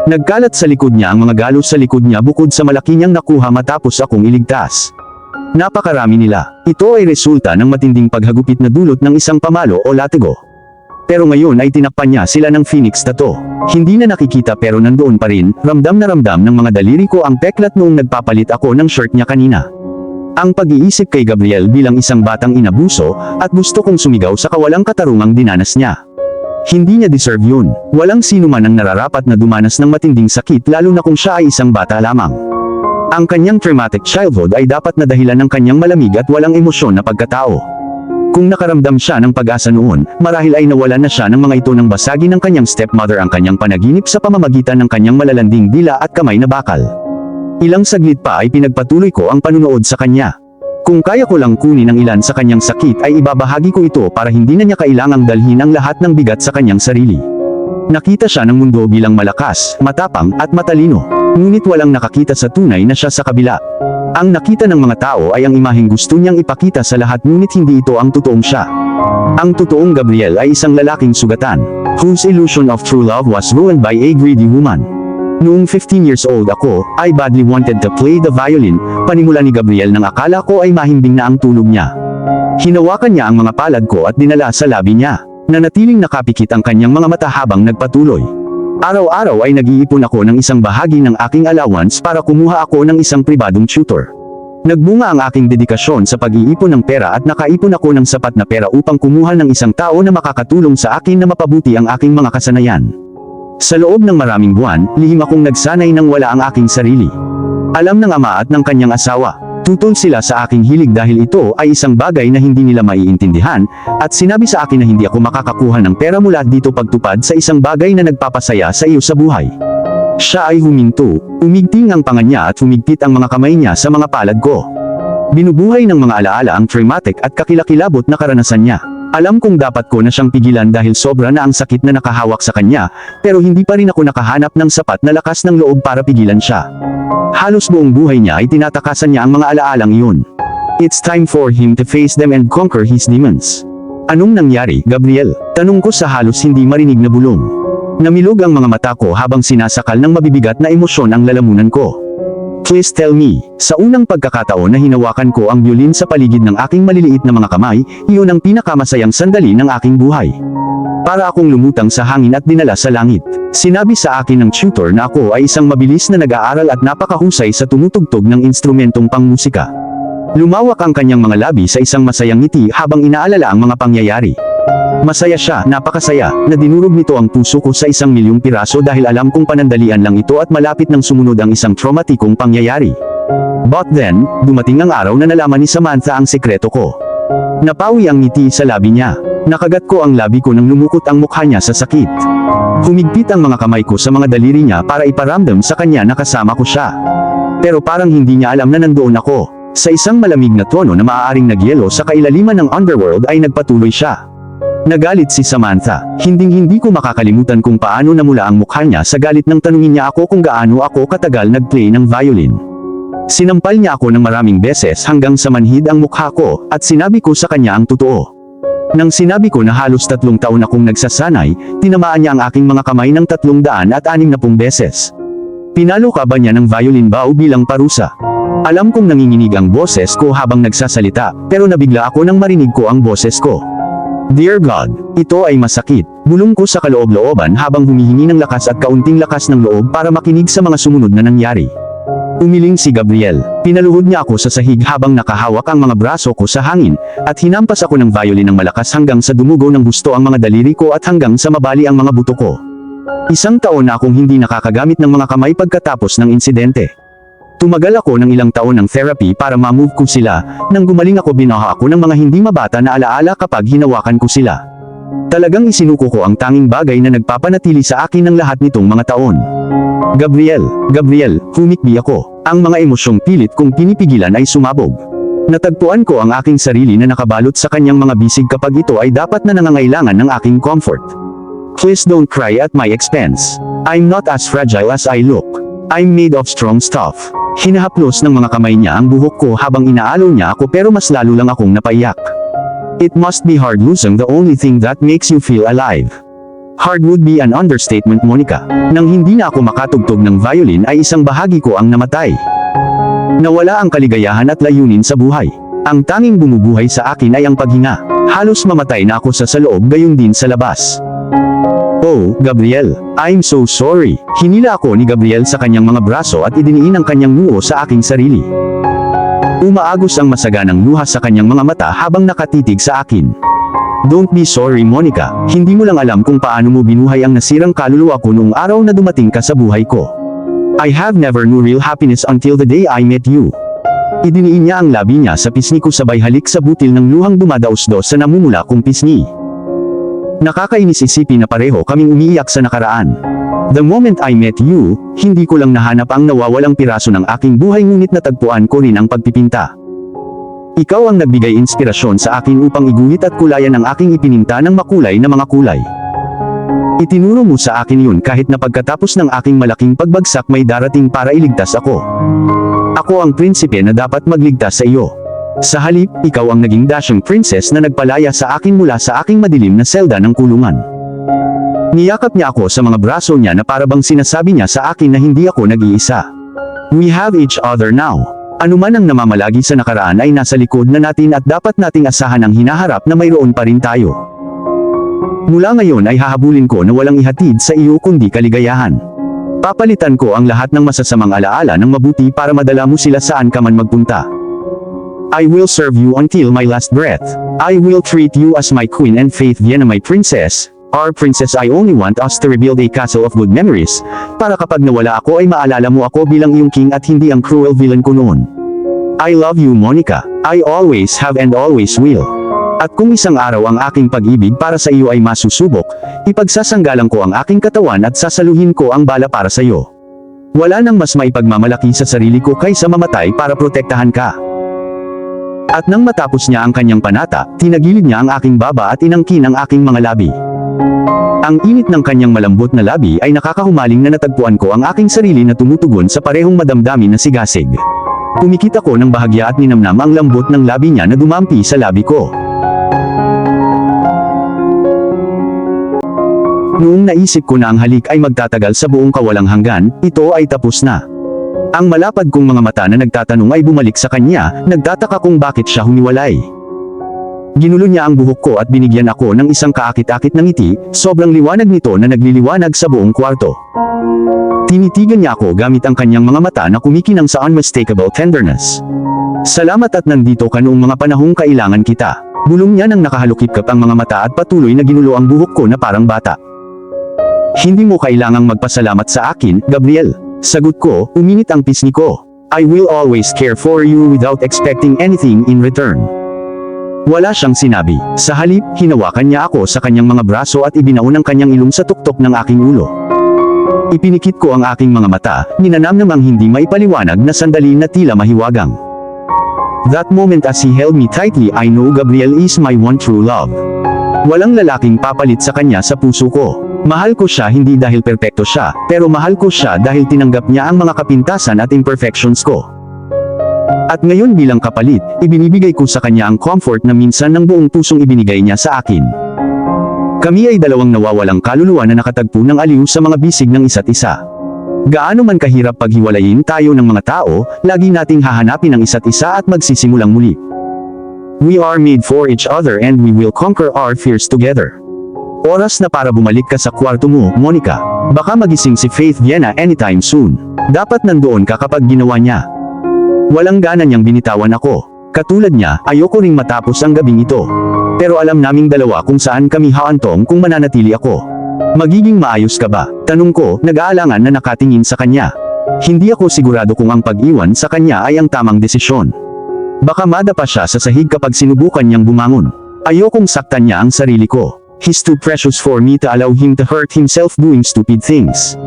A: Nagkalat sa likod niya ang mga galos sa likod niya bukod sa malaki niyang nakuha matapos akong iligtas. Napakarami nila. Ito ay resulta ng matinding paghagupit na dulot ng isang pamalo o latigo. Pero ngayon ay tinakpan niya sila ng phoenix tattoo. Hindi na nakikita pero nandoon pa rin, ramdam na ramdam ng mga daliri ko ang peklat noong nagpapalit ako ng shirt niya kanina. Ang pag-iisip kay Gabriel bilang isang batang inabuso, at gusto kong sumigaw sa kawalang katarungang dinanas niya. Hindi niya deserve yun. Walang sino man ang nararapat na dumanas ng matinding sakit lalo na kung siya ay isang bata lamang. Ang kanyang traumatic childhood ay dapat na dahilan ng kanyang malamig at walang emosyon na pagkatao. Kung nakaramdam siya ng pag-asa noon, marahil ay nawalan na siya ng mga ito nang basagin ng kanyang stepmother ang kanyang panaginip sa pamamagitan ng kanyang malalanding dila at kamay na bakal. Ilang saglit pa ay pinagpatuloy ko ang panunood sa kanya. Kung kaya ko lang kunin ang ilan sa kanyang sakit ay ibabahagi ko ito para hindi na niya kailangang dalhin ang lahat ng bigat sa kanyang sarili. Nakita siya ng mundo bilang malakas, matapang, at matalino. Ngunit walang nakakita sa tunay na siya sa kabila. Ang nakita ng mga tao ay ang imaheng gusto niyang ipakita sa lahat ngunit hindi ito ang totoong siya. Ang totoong Gabriel ay isang lalaking sugatan, whose illusion of true love was ruined by a greedy woman. Noong 15 years old ako, I badly wanted to play the violin, panimula ni Gabriel nang akala ko ay mahimbing na ang tulog niya. Hinawakan niya ang mga palad ko at dinala sa labi niya. Nanatiling nakapikit ang kanyang mga mata habang nagpatuloy. Araw-araw ay nag-iipon ako ng isang bahagi ng aking allowance para kumuha ako ng isang pribadong tutor. Nagbunga ang aking dedikasyon sa pag-iipon ng pera at nakaipon ako ng sapat na pera upang kumuha ng isang tao na makakatulong sa akin na mapabuti ang aking mga kasanayan. Sa loob ng maraming buwan, lihim akong nagsanay nang wala ang aking sarili. Alam ng ama at ng kanyang asawa, tutol sila sa aking hilig dahil ito ay isang bagay na hindi nila maiintindihan, at sinabi sa akin na hindi ako makakakuha ng pera mula dito pagtupad sa isang bagay na nagpapasaya sa iyo sa buhay. Siya ay huminto, umigting ang panga niya at humigpit ang mga kamay niya sa mga palad ko. Binubuhay ng mga alaala ang traumatic at kakilakilabot na karanasan niya. Alam kong dapat ko na siyang pigilan dahil sobra na ang sakit na nakahawak sa kanya, pero hindi pa rin ako nakahanap ng sapat na lakas ng loob para pigilan siya. Halos buong buhay niya ay tinatakasan niya ang mga alaalang iyon. It's time for him to face them and conquer his demons. Anong nangyari, Gabriel? Tanong ko sa halos hindi marinig na bulong. Namilog ang mga mata ko habang sinasakal ng mabibigat na emosyon ang lalamunan ko. Please tell me, sa unang pagkakataon na hinawakan ko ang violin sa paligid ng aking maliliit na mga kamay, iyon ang pinakamasayang sandali ng aking buhay. Para akong lumutang sa hangin at dinala sa langit. Sinabi sa akin ng tutor na ako ay isang mabilis na nag-aaral at napakahusay sa tumutugtog ng instrumentong pangmusika. Lumawak ang kanyang mga labi sa isang masayang ngiti habang inaalala ang mga pangyayari. Masaya siya, napakasaya, na dinurog nito ang puso ko sa 1,000,000 piraso dahil alam kong panandalian lang ito at malapit nang sumunod ang isang traumatikong pangyayari. But then, dumating ang araw na nalaman ni Samantha ang sekreto ko. Napawi ang ngiti sa labi niya. Nakagat ko ang labi ko nang lumukot ang mukha niya sa sakit. Humigpit ang mga kamay ko sa mga daliri niya para iparamdam sa kanya na kasama ko siya. Pero parang hindi niya alam na nandoon ako. Sa isang malamig na tono na maaaring nagyelo sa kailaliman ng underworld ay nagpatuloy siya. Nagalit si Samantha. Hinding-hindi ko makakalimutan kung paano namula ang mukha niya sa galit nang tanungin niya ako kung gaano ako katagal nag-play ng violin. Sinampal niya ako ng maraming beses hanggang sa manhid ang mukha ko, at sinabi ko sa kanya ang totoo. Nang sinabi ko na halos 3 taon akong nagsasanay, tinamaan niya ang aking mga kamay ng 360 beses. Pinalo ka ba niya ng violin bow bilang parusa? Alam kong nanginginig ang boses ko habang nagsasalita, pero nabigla ako nang marinig ko ang boses ko. Dear God, ito ay masakit. Bulong ko sa kaloob-looban habang humihingi ng lakas at kaunting lakas ng loob para makinig sa mga sumunod na nangyari. Umiling si Gabriel. Pinaluhod niya ako sa sahig habang nakahawak ang mga braso ko sa hangin, at hinampas ako ng violin ng malakas hanggang sa dumugo ng gusto ang mga daliri ko at hanggang sa mabali ang mga buto ko. 1 taon na akong hindi nakakagamit ng mga kamay pagkatapos ng insidente. Tumagal ako ng ilang taon ng therapy para ma-move ko sila. Nang gumaling ako, binuha ako ng mga hindi mabata na alaala kapag hinawakan ko sila. Talagang isinuko ko ang tanging bagay na nagpapanatili sa akin ng lahat nitong mga taon. Gabriel, humikbi ako. Ang mga emosyong pilit kong pinipigilan ay sumabog. Natagpuan ko ang aking sarili na nakabalot sa kanyang mga bisig kapag ito ay dapat na nangangailangan ng aking comfort. Please don't cry at my expense. I'm not as fragile as I look. I'm made of strong stuff. Hinahaplos ng mga kamay niya ang buhok ko habang inaalo niya ako, pero mas lalo lang akong napaiyak. It must be hard losing the only thing that makes you feel alive. Hard would be an understatement, Monica. Nang hindi na ako makatugtog ng violin ay isang bahagi ko ang namatay. Nawala ang kaligayahan at layunin sa buhay. Ang tanging bumubuhay sa akin ay ang paghinga. Halos mamatay na ako sa loob, gayon din sa labas. Oh, Gabriel, I'm so sorry. Hinila ako ni Gabriel sa kanyang mga braso at idiniin ang kanyang noo sa aking sarili. Umaagos ang masaganang luha sa kanyang mga mata habang nakatitig sa akin. Don't be sorry, Monica. Hindi mo lang alam kung paano mo binuhay ang nasirang kaluluwa ko noong araw na dumating ka sa buhay ko. I have never knew real happiness until the day I met you. Idiniin niya ang labi niya sa pisngi ko sabay halik sa butil ng luhang dumadaos-dos sa namumula kong pisngi. Nakakainis isipin na pareho kaming umiiyak sa nakaraan. The moment I met you, hindi ko lang nahanap ang nawawalang piraso ng aking buhay, ngunit natagpuan ko rin ang pagpipinta. Ikaw ang nagbigay inspirasyon sa akin upang iguhit at kulayan ang aking ipininta ng makulay na mga kulay. Itinuro mo sa akin yun kahit na pagkatapos ng aking malaking pagbagsak may darating para iligtas ako. Ako ang prinsipe na dapat magligtas sa iyo. Sa halip, ikaw ang naging dashing princess na nagpalaya sa akin mula sa aking madilim na selda ng kulungan. Niyakap niya ako sa mga braso niya na parabang sinasabi niya sa akin na hindi ako nag-iisa. We have each other now. Anuman ang namamalagi sa nakaraan ay nasa likod na natin at dapat nating asahan ang hinaharap na mayroon pa rin tayo. Mula ngayon ay hahabulin ko na walang ihatid sa iyo kundi kaligayahan. Papalitan ko ang lahat ng masasamang alaala ng mabuti para madala mo sila saan ka man magpunta. I will serve you until my last breath. I will treat you as my queen and Faith Vienna my princess. Our princess, I only want us to rebuild a castle of good memories, para kapag nawala ako ay maalala mo ako bilang iyong king at hindi ang cruel villain ko noon. I love you, Monica. I always have and always will. At kung isang araw ang aking pag-ibig para sa iyo ay masusubok, ipagsasanggalang ko ang aking katawan at sasaluhin ko ang bala para sa iyo. Wala nang mas maipagmamalaki sa sarili ko kaysa mamatay para protektahan ka. At nang matapos niya ang kanyang panata, tinagilid niya ang aking baba at inangkin ang aking mga labi. Ang init ng kanyang malambot na labi ay nakakahumaling na natagpuan ko ang aking sarili na tumutugon sa parehong madamdamin na sigasig. Pumikit ako ng bahagya at ninamnam ang lambot ng labi niya na dumampi sa labi ko. Noong naisip ko na ang halik ay magtatagal sa buong kawalang hanggan, ito ay tapos na. Ang malapad kong mga mata na nagtatanong ay bumalik sa kanya, nagtataka kung bakit siya humiwalay. Ginulo niya ang buhok ko at binigyan ako ng isang kaakit-akit na ngiti, sobrang liwanag nito na nagliliwanag sa buong kwarto. Tinitigan niya ako gamit ang kanyang mga mata na kumikinang sa unmistakable tenderness. Salamat at nandito ka noong mga panahong kailangan kita. Bulong niya nang nakahalukip-kap ang mga mata at patuloy na ginulo ang buhok ko na parang bata. Hindi mo kailangang magpasalamat sa akin, Gabriel. Sagot ko, uminit ang pisngi ko. I will always care for you without expecting anything in return. Wala siyang sinabi. Sa halip, hinawakan niya ako sa kanyang mga braso at ibinaon ang kanyang ilong sa tuktok ng aking ulo. Ipinikit ko ang aking mga mata, ninanamnam ang hindi maipaliwanag na sandali na tila mahiwagang. That moment as he held me tightly, I know Gabriel is my one true love. Walang lalaking papalit sa kanya sa puso ko. Mahal ko siya hindi dahil perpekto siya, pero mahal ko siya dahil tinanggap niya ang mga kapintasan at imperfections ko. At ngayon bilang kapalit, ibinibigay ko sa kanya ang comfort na minsan ng buong pusong ibinigay niya sa akin. Kami ay dalawang nawawalang kaluluwa na nakatagpo ng aliw sa mga bisig ng isa't isa. Gaano man kahirap paghiwalayin tayo ng mga tao, lagi nating hahanapin ang isa't isa at magsisimulang muli. We are made for each other and we will conquer our fears together. Oras na para bumalik ka sa kwarto mo, Monica. Baka magising si Faith Vienna anytime soon. Dapat nandoon ka kapag ginawa niya. Walang gana niyang binitawan ako. Katulad niya, ayoko ring matapos ang gabing ito. Pero alam naming dalawa kung saan kami haantong kung mananatili ako. Magiging maayos ka ba? Tanong ko, nag-aalangan na nakatingin sa kanya. Hindi ako sigurado kung ang pag-iwan sa kanya ay ang tamang desisyon. Baka madapa siya sa sahig kapag sinubukan niyang bumangon. Ayokong saktan niya ang sarili ko. He's too precious for me to allow him to hurt himself doing stupid things.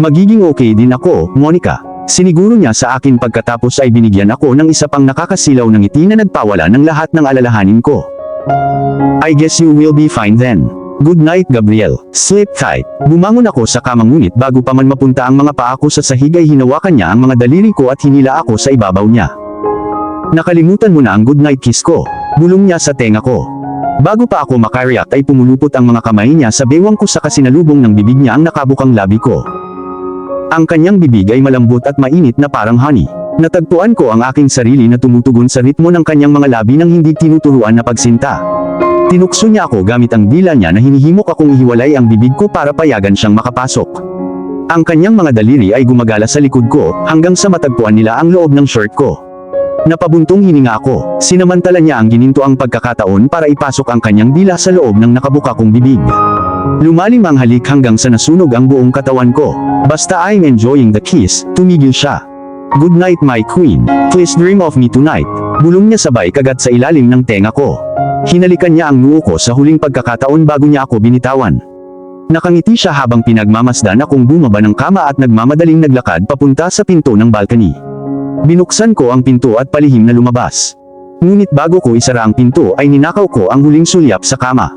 A: Magiging okay din ako, Monica. Siniguro niya sa akin pagkatapos ay binigyan ako ng isa pang nakakasilaw na ngiti na nagpawala ng lahat ng alalahanin ko. I guess you will be fine then. Good night, Gabriel. Sleep tight. Bumangon ako sa kama ngunit bago pa man mapunta ang mga paa ko sa sahig ay hinawakan niya ang mga daliri ko at hinila ako sa ibabaw niya. Nakalimutan mo na ang good night kiss ko. Bulong niya sa tenga ko. Bago pa ako makareact ay pumulupot ang mga kamay niya sa bewang ko sa kasinalubong ng bibig niya ang nakabukang labi ko. Ang kanyang bibig ay malambot at mainit na parang honey. Natagpuan ko ang aking sarili na tumutugon sa ritmo ng kanyang mga labi nang hindi tinuturuan na pagsinta. Tinukso niya ako gamit ang dila niya na hinihimok akong ihiwalay ang bibig ko para payagan siyang makapasok. Ang kanyang mga daliri ay gumagala sa likod ko hanggang sa matagpuan nila ang loob ng shirt ko. Napabuntong hininga ako. Sinamantala niya ang gininto ang pagkakataon para ipasok ang kanyang dila sa loob ng nakabuka kong bibig. Lumalim ang halik hanggang sa nasunog ang buong katawan ko. Basta I'm enjoying the kiss, tumigil siya. Good night my queen, please dream of me tonight. Bulong niya sabay kagat sa ilalim ng tenga ko. Hinalikan niya ang noo ko sa huling pagkakataon bago niya ako binitawan. Nakangiti siya habang pinagmamasdan akong bumaba ng kama at nagmamadaling naglakad papunta sa pinto ng balcony. Binuksan ko ang pinto at palihim na lumabas. Ngunit bago ko isara ang pinto ay ninakaw ko ang huling sulyap sa kama.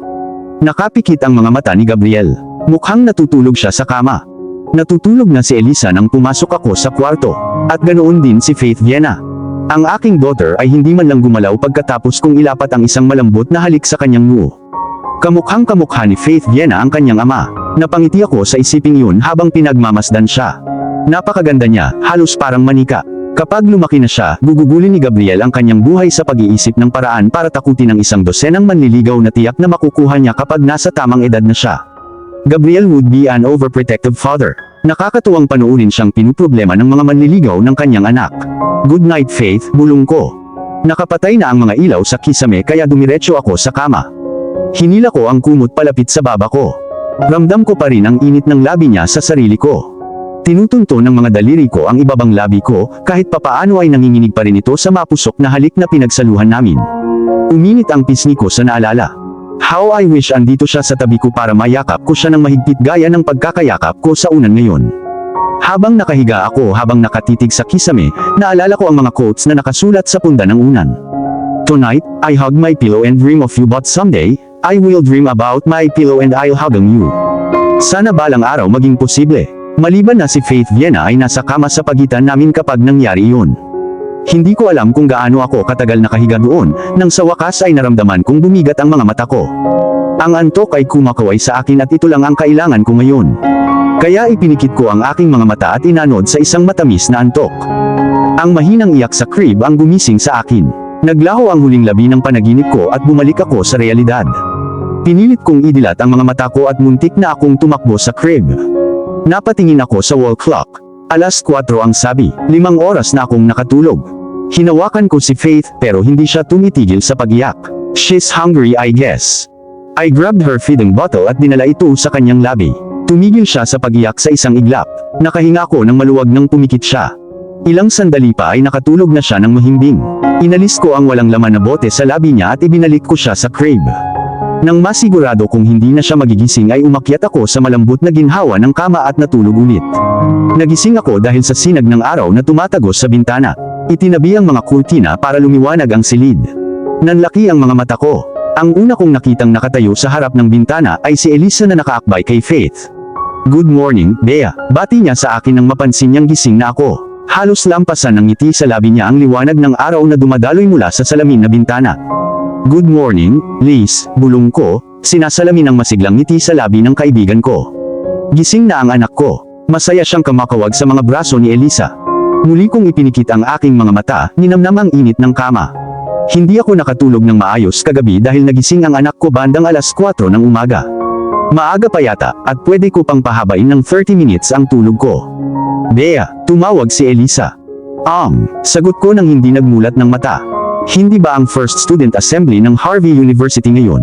A: Nakapikit ang mga mata ni Gabriel. Mukhang natutulog siya sa kama. Natutulog na si Elisa nang pumasok ako sa kwarto. At ganoon din si Faith Vienna. Ang aking daughter ay hindi man lang gumalaw pagkatapos kong ilapat ang isang malambot na halik sa kanyang noo. Kamukhang kamukha ni Faith Viena ang kanyang ama. Napangiti ako sa isiping yun habang pinagmamasdan siya. Napakaganda niya, halos parang manika. Kapag lumaki na siya, gugugulin ni Gabriel ang kanyang buhay sa pag-iisip ng paraan para takutin ang isang dosenang manliligaw na tiyak na makukuha niya kapag nasa tamang edad na siya. Gabriel would be an overprotective father. Nakakatuwang panuurin siyang pinuproblema ng mga manliligaw ng kanyang anak. Good night, Faith, bulong ko. Nakapatay na ang mga ilaw sa kisame kaya dumiretso ako sa kama. Hinila ko ang kumot palapit sa baba ko. Ramdam ko pa rin ang init ng labi niya sa sarili ko. Tinutunto ng mga daliri ko ang ibabang labi ko, kahit papaano ay nanginginig pa rin ito sa mapusok na halik na pinagsaluhan namin. Uminit ang pisngi ko sa naalala. How I wish andito siya sa tabi ko para mayakap ko siya ng mahigpit gaya ng pagkakayakap ko sa unan ngayon. Habang nakahiga ako habang nakatitig sa kisame, naalala ko ang mga quotes na nakasulat sa punda ng unan. Tonight, I hug my pillow and dream of you, but someday, I will dream about my pillow and I'll hug you. Sana balang araw maging posible. Maliban na si Faith Viena ay nasa kama sa pagitan namin kapag nangyari iyon. Hindi ko alam kung gaano ako katagal nakahiga doon, nang sa wakas ay naramdaman kong bumigat ang mga mata ko. Ang antok ay kumakaway sa akin at ito lang ang kailangan ko ngayon. Kaya ipinikit ko ang aking mga mata at inanod sa isang matamis na antok. Ang mahinang iyak sa crib ang gumising sa akin. Naglaho ang huling labi ng panaginip ko at bumalik ako sa realidad. Pinilit kong idilat ang mga mata ko at muntik na akong tumakbo sa crib. Napatingin ako sa wall clock. Alas 4 ang sabi, 5 oras na akong nakatulog. Hinawakan ko si Faith pero hindi siya tumitigil sa pagiyak. She's hungry, I guess. I grabbed her feeding bottle at dinala ito sa kanyang labi. Tumigil siya sa pagiyak sa isang iglap. Nakahinga ko ng maluwag nang pumikit siya. Ilang sandali pa ay nakatulog na siya ng mahimbing. Inalis ko ang walang laman na bote sa labi niya at ibinalik ko siya sa crib. Nang masigurado kung hindi na siya magigising ay umakyat ako sa malambot na ginhawa ng kama at natulog ulit. Nagising ako dahil sa sinag ng araw na tumatagos sa bintana. Itinabi ang mga kurtina para lumiwanag ang silid. Nanlaki ang mga mata ko. Ang una kong nakitang nakatayo sa harap ng bintana ay si Elisa na nakaakbay kay Faith. Good morning, Bea. Bati niya sa akin nang mapansin niyang gising na ako. Halos lampasan ng ngiti sa labi niya ang liwanag ng araw na dumadaloy mula sa salamin na bintana. Good morning, Liz, bulong ko, sinasalamin ang masiglang ngiti sa labi ng kaibigan ko. Gising na ang anak ko. Masaya siyang kamakawag sa mga braso ni Elisa. Muli kong ipinikit ang aking mga mata, ninamnam ang init ng kama. Hindi ako nakatulog ng maayos kagabi dahil nagising ang anak ko bandang alas 4 ng umaga. Maaga pa yata, at pwede ko pang pahabain ng 30 minutes ang tulog ko. Bea, tumawag si Elisa. Sagot ko nang hindi nagmulat ng mata. Hindi ba ang first student assembly ng Harvey University ngayon?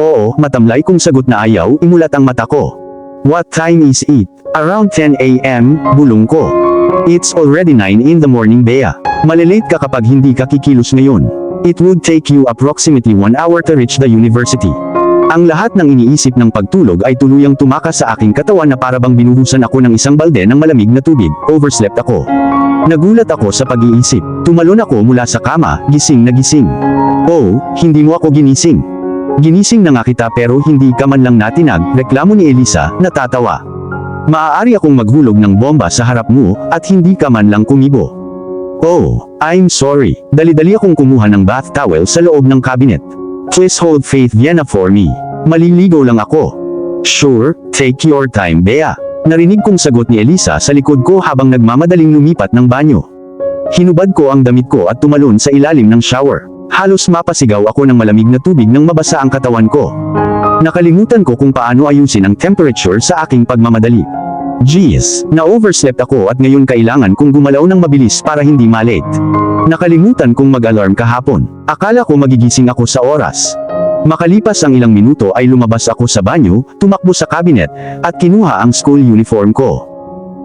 A: Oo, matamlay kong sagot na ayaw, imulat ang mata ko. What time is it? Around 10 a.m., bulong ko. It's already 9 in the morning, Bea. Malilate ka kapag hindi ka kikilos ngayon. It would take you approximately 1 hour to reach the university. Ang lahat ng iniisip ng pagtulog ay tuluyang tumakas sa aking katawan na parabang binuhusan ako ng isang balde ng malamig na tubig. Overslept ako. Nagulat ako sa pag-iisip. Tumalon ako mula sa kama, gising na gising. Oh, hindi mo ako ginising. Ginising na nga kita pero hindi ka man lang natinag, reklamo ni Elisa, natatawa. Maaari akong maghulog ng bomba sa harap mo, at hindi ka man lang kumibo. Oh, I'm sorry. Dali-dali akong kumuha ng bath towel sa loob ng cabinet. Please hold Faith Viena for me. Maliligaw lang ako. Sure, take your time, Bea. Narinig kong sagot ni Elisa sa likod ko habang nagmamadaling lumipat ng banyo. Hinubad ko ang damit ko at tumalon sa ilalim ng shower. Halos mapasigaw ako ng malamig na tubig nang mabasa ang katawan ko. Nakalimutan ko kung paano ayusin ang temperature sa aking pagmamadali. Jeez, na-overslept ako at ngayon kailangan kong gumalaw ng mabilis para hindi malate. Nakalimutan kong mag-alarm kahapon. Akala ko magigising ako sa oras. Makalipas ang ilang minuto ay lumabas ako sa banyo, tumakbo sa cabinet, at kinuha ang school uniform ko.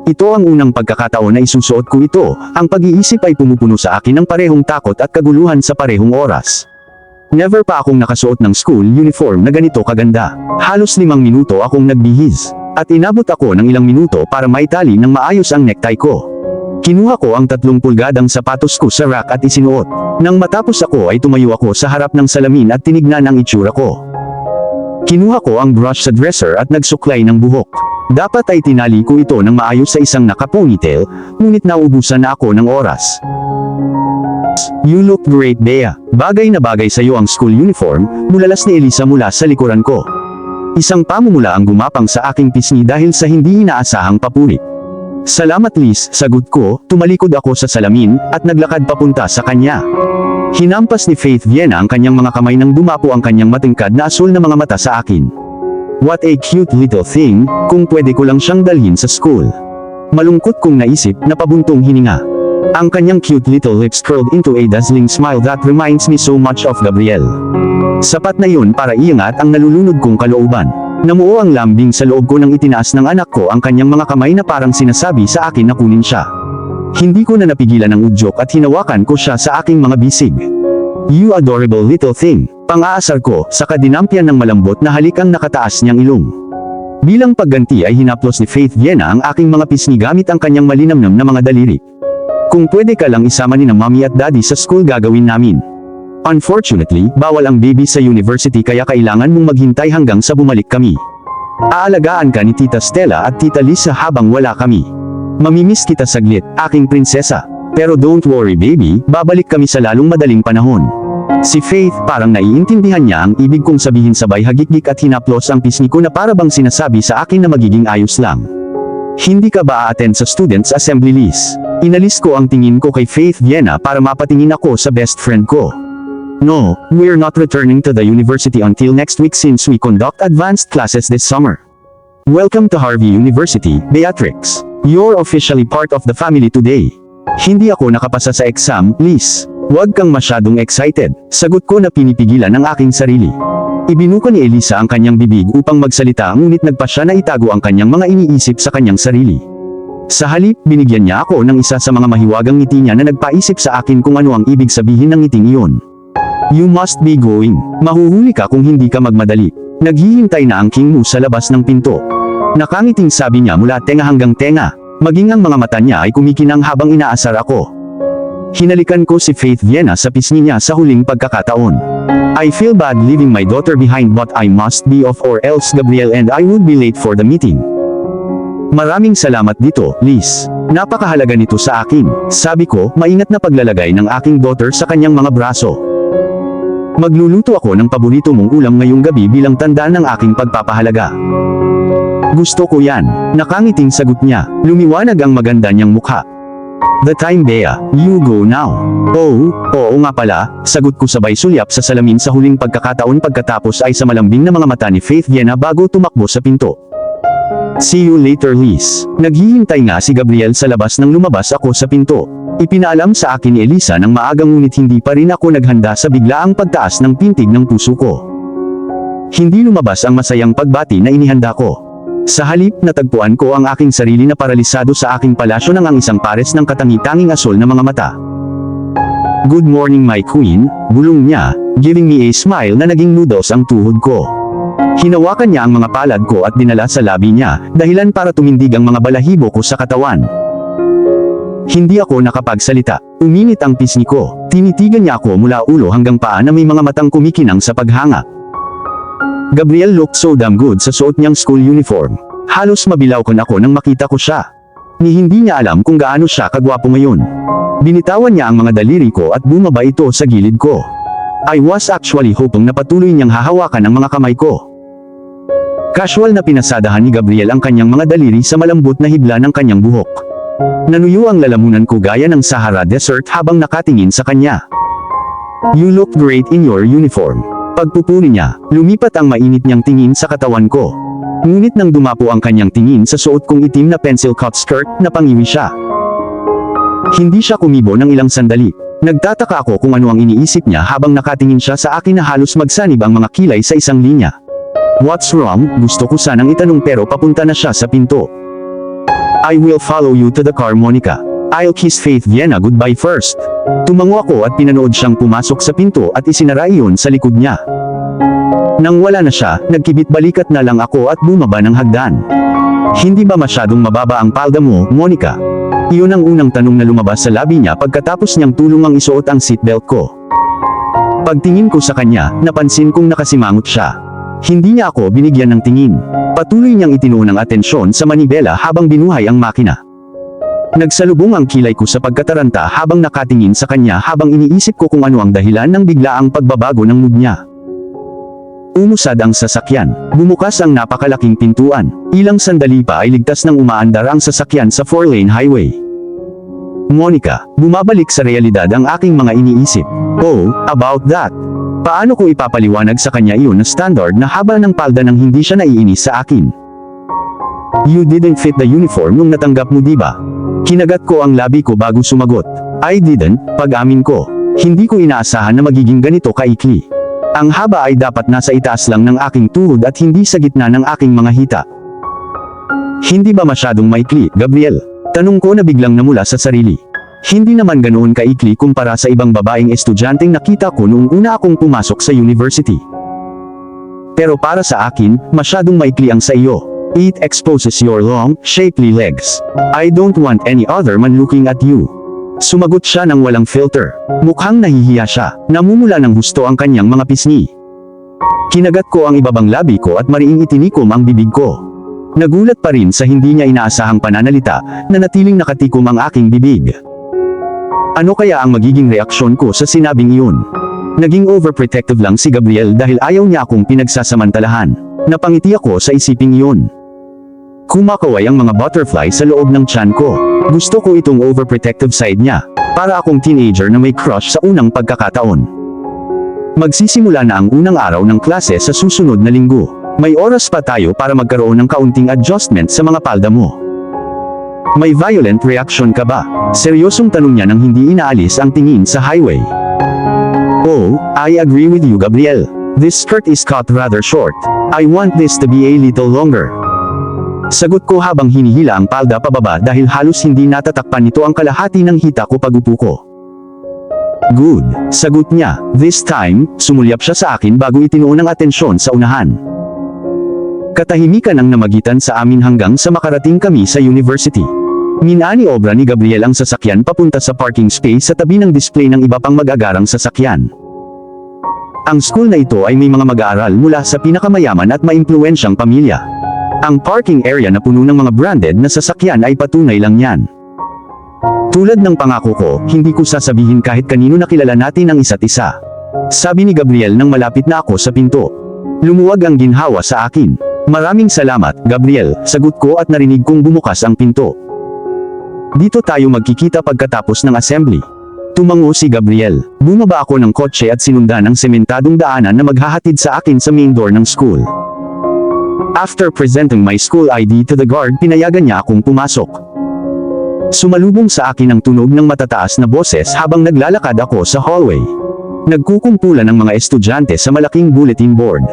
A: Ito ang unang pagkakataon na isusuot ko ito, ang pag-iisip ay pumupuno sa akin ng parehong takot at kaguluhan sa parehong oras. Never pa akong nakasuot ng school uniform na ganito kaganda. Halos 5 minuto akong nagbihis, at inabot ako ng ilang minuto para maitali ng maayos ang necktie ko. Kinuha ko ang 3 pulgadang sapatos ko sa rack at isinuot. Nang matapos ako ay tumayo ako sa harap ng salamin at tinignan ang itsura ko. Kinuha ko ang brush sa dresser at nagsuklay ng buhok. Dapat ay tinali ko ito ng maayos sa isang naka-ponytail, ngunit naubusan na ako ng oras. You look great, Bea. Bagay na bagay sa iyo ang school uniform, mulalas ni Elisa mula sa likuran ko. Isang pamumula ang gumapang sa aking pisngi dahil sa hindi inaasahang papuri. Salamat, Liz, sagot ko, tumalikod ako sa salamin, at naglakad papunta sa kanya. Hinampas ni Faith Viena ang kanyang mga kamay nang dumapo ang kanyang matingkad na asul na mga mata sa akin. What a cute little thing, kung pwede ko lang siyang dalhin sa school. Malungkot kong naisip na pabuntong hininga. Ang kanyang cute little lips curled into a dazzling smile that reminds me so much of Gabriel. Sapat na yun para iangat ang nalulunod kong kalooban. Namuo ang lambing sa loob ko nang itinaas ng anak ko ang kanyang mga kamay na parang sinasabi sa akin na kunin siya. Hindi ko na napigilan ang udyok at hinawakan ko siya sa aking mga bisig. You adorable little thing. Pang-aasar ko, saka dinampyan ng malambot na halik ang nakataas niyang ilong. Bilang pagganti ay hinaplos ni Faith Viena ang aking mga pisngi gamit ang kanyang malinamnam na mga daliri. Kung pwede ka lang isama ni na mommy at daddy sa school gagawin namin. Unfortunately, bawal ang baby sa university kaya kailangan mong maghintay hanggang sa bumalik kami. Aalagaan ka ni Tita Stella at Tita Lisa habang wala kami. Mamimiss kita saglit, aking prinsesa. Pero don't worry baby, babalik kami sa lalong madaling panahon. Si Faith parang naiintindihan niya ang ibig kong sabihin sabay hagikik at hinaplos ang pisngi ko na para bang sinasabi sa akin na magiging ayos lang. Hindi ka ba a-attend sa Students' Assembly, Liz? Inalis ko ang tingin ko kay Faith Viena para mapatingin ako sa best friend ko. No, we're not returning to the university until next week since we conduct advanced classes this summer. Welcome to Harvey University, Beatrix. You're officially part of the family today. Hindi ako nakapasa sa exam, Liz. Huwag kang masyadong excited, sagot ko na pinipigilan ang aking sarili. Ibinuka ni Elisa ang kanyang bibig upang magsalita ngunit nagpa siya na itago ang kanyang mga iniisip sa kanyang sarili. Sa halip, binigyan niya ako ng isa sa mga mahiwagang ngiti niya na nagpaisip sa akin kung ano ang ibig sabihin ng ngiting iyon. You must be going. Mahuhuli ka kung hindi ka magmadali. Naghihintay na ang king mo sa labas ng pinto. Nakangiting sabi niya mula tenga hanggang tenga. Maging ang mga mata niya ay kumikinang habang inaasar ako. Hinalikan ko si Faith Viena sa pisngi niya sa huling pagkakataon. I feel bad leaving my daughter behind but I must be off or else Gabriel and I would be late for the meeting. Maraming salamat dito, Liz. Napakahalaga nito sa akin, sabi ko, maingat na paglalagay ng aking daughter sa kanyang mga braso. Magluluto ako ng paborito mong ulam ngayong gabi bilang tanda ng aking pagpapahalaga. Gusto ko yan, nakangiting sagot niya, lumiwanag ang maganda niyang mukha. The time, Bea, you go now. Oh, oo nga pala, sagot ko sabay sulyap sa salamin sa huling pagkakataon pagkatapos ay sa malambing na mga mata ni Faith Viena bago tumakbo sa pinto. See you later, Liz. Naghihintay nga si Gabriel sa labas nang lumabas ako sa pinto. Ipinaalam sa akin ni Elisa nang maagang ngunit hindi pa rin ako naghanda sa biglaang pagtaas ng pintig ng puso ko. Hindi lumabas ang masayang pagbati na inihanda ko. Sa halip, natagpuan ko ang aking sarili na paralisado sa aking palasyo ng ang isang pares ng katangi-tanging asul na mga mata. Good morning my queen, bulong niya, giving me a smile na naging noodles ang tuhod ko. Hinawakan niya ang mga palad ko at dinala sa labi niya, dahilan para tumindig ang mga balahibo ko sa katawan. Hindi ako nakapagsalita. Uminit ang pisngi ko. Tinitigan niya ako mula ulo hanggang paa na may mga matang kumikinang sa paghanga. Gabriel looked so damn good sa suot niyang school uniform. Halos mabilawkan ako nang makita ko siya. Ni hindi niya alam kung gaano siya kagwapo ngayon. Binitawan niya ang mga daliri ko at bumaba ito sa gilid ko. I was actually hoping na patuloy niyang hahawakan ang mga kamay ko. Casual na pinasadahan ni Gabriel ang kanyang mga daliri sa malambot na hibla ng kanyang buhok. Nanuyo ang lalamunan ko gaya ng Sahara Desert habang nakatingin sa kanya. You look great in your uniform. Pagpupuri niya, lumipat ang mainit niyang tingin sa katawan ko. Ngunit nang dumapo ang kanyang tingin sa suot kong itim na pencil cut skirt, napangiwi siya. Hindi siya kumibo ng ilang sandali. Nagtataka ako kung ano ang iniisip niya habang nakatingin siya sa akin na halos magsanib ang mga kilay sa isang linya. What's wrong? Gusto ko sanang itanong pero papunta na siya sa pinto. I will follow you to the car, Monica. I'll kiss Faith Viena goodbye first. Tumango ako at pinanood siyang pumasok sa pinto at isinara iyon sa likod niya. Nang wala na siya, nagkibit balikat na lang ako at bumaba ng hagdan. Hindi ba masyadong mababa ang palda mo, Monica? Iyon ang unang tanong na lumabas sa labi niya pagkatapos niyang tulungang isuot ang seatbelt ko. Pagtingin ko sa kanya, napansin kong nakasimangot siya. Hindi niya ako binigyan ng tingin. Patuloy niyang itinuon ang atensyon sa manibela habang binuhay ang makina. Nagsalubong ang kilay ko sa pagkataranta habang nakatingin sa kanya habang iniisip ko kung ano ang dahilan ng biglaang pagbabago ng mood niya. Umusad ang sasakyan. Bumukas ang napakalaking pintuan. Ilang sandali pa ay ligtas nang umaandar ang sasakyan sa 4-lane highway. Monica, bumabalik sa realidad ang aking mga iniisip. Oh, about that. Paano ko ipapaliwanag sa kanya iyon na standard na haba ng palda nang hindi siya naiinis sa akin? You didn't fit the uniform nung natanggap mo, diba? Kinagat ko ang labi ko bago sumagot. I didn't, pag-amin ko. Hindi ko inaasahan na magiging ganito kaikli. Ang haba ay dapat nasa itaas lang ng aking tuhod at hindi sa gitna ng aking mga hita. Hindi ba masyadong maikli, Gabriel? Tanong ko na biglang namula sa sarili. Hindi naman ganoon kaikli kumpara sa ibang babaeng estudyanteng nakita ko noong una akong pumasok sa university. Pero para sa akin, masyadong maikli ang sa iyo. It exposes your long, shapely legs. I don't want any other man looking at you. Sumagot siya ng walang filter. Mukhang nahihiya siya. Namumula ng husto ang kanyang mga pisngi. Kinagat ko ang ibabang labi ko at mariing itinikom ang bibig ko. Nagulat pa rin sa hindi niya inaasahang pananalita na natiling nakatikom ang aking bibig. Ano kaya ang magiging reaksyon ko sa sinabing iyon? Naging overprotective lang si Gabriel dahil ayaw niya akong pinagsasamantalahan. Napangiti ako sa isiping iyon. Kumakaway ang mga butterfly sa loob ng tiyan ko. Gusto ko itong overprotective side niya. Para akong teenager na may crush sa unang pagkakataon. Magsisimula na ang unang araw ng klase sa susunod na linggo. May oras pa tayo para magkaroon ng kaunting adjustment sa mga palda mo. May violent reaction ka ba? Seryosong tanong niya nang hindi inaalis ang tingin sa highway. Oh, I agree with you, Gabriel. This skirt is cut rather short. I want this to be a little longer. Sagot ko habang hinihila ang palda pababa dahil halos hindi natatakpan nito ang kalahati ng hita ko pagupo ko. Good, sagot niya. This time, sumulyap siya sa akin bago itinuon ang atensyon sa unahan. Katahimikan ang namagitan sa amin hanggang sa makarating kami sa university. Minani-obra ni Gabriel ang sasakyan papunta sa parking space sa tabi ng display ng iba pang mag-agarang sasakyan. Ang school na ito ay may mga mag-aaral mula sa pinakamayaman at maimpluwensyang pamilya. Ang parking area na puno ng mga branded na sasakyan ay patunay lang yan. Tulad ng pangako ko, hindi ko sasabihin kahit kanino na kilala natin ang isa't isa. Sabi ni Gabriel nang malapit na ako sa pinto. Lumuwag ang ginhawa sa akin. Maraming salamat, Gabriel, sagot ko at narinig kong bumukas ang pinto. Dito tayo magkikita pagkatapos ng assembly. Tumango si Gabriel. Bumaba ako ng kotse at sinundan ang sementadong daanan na maghahatid sa akin sa main door ng school. After presenting my school ID to the guard, pinayagan niya akong pumasok. Sumalubong sa akin ang tunog ng matataas na boses habang naglalakad ako sa hallway. Nagkukumpulan ng mga estudyante sa malaking bulletin board.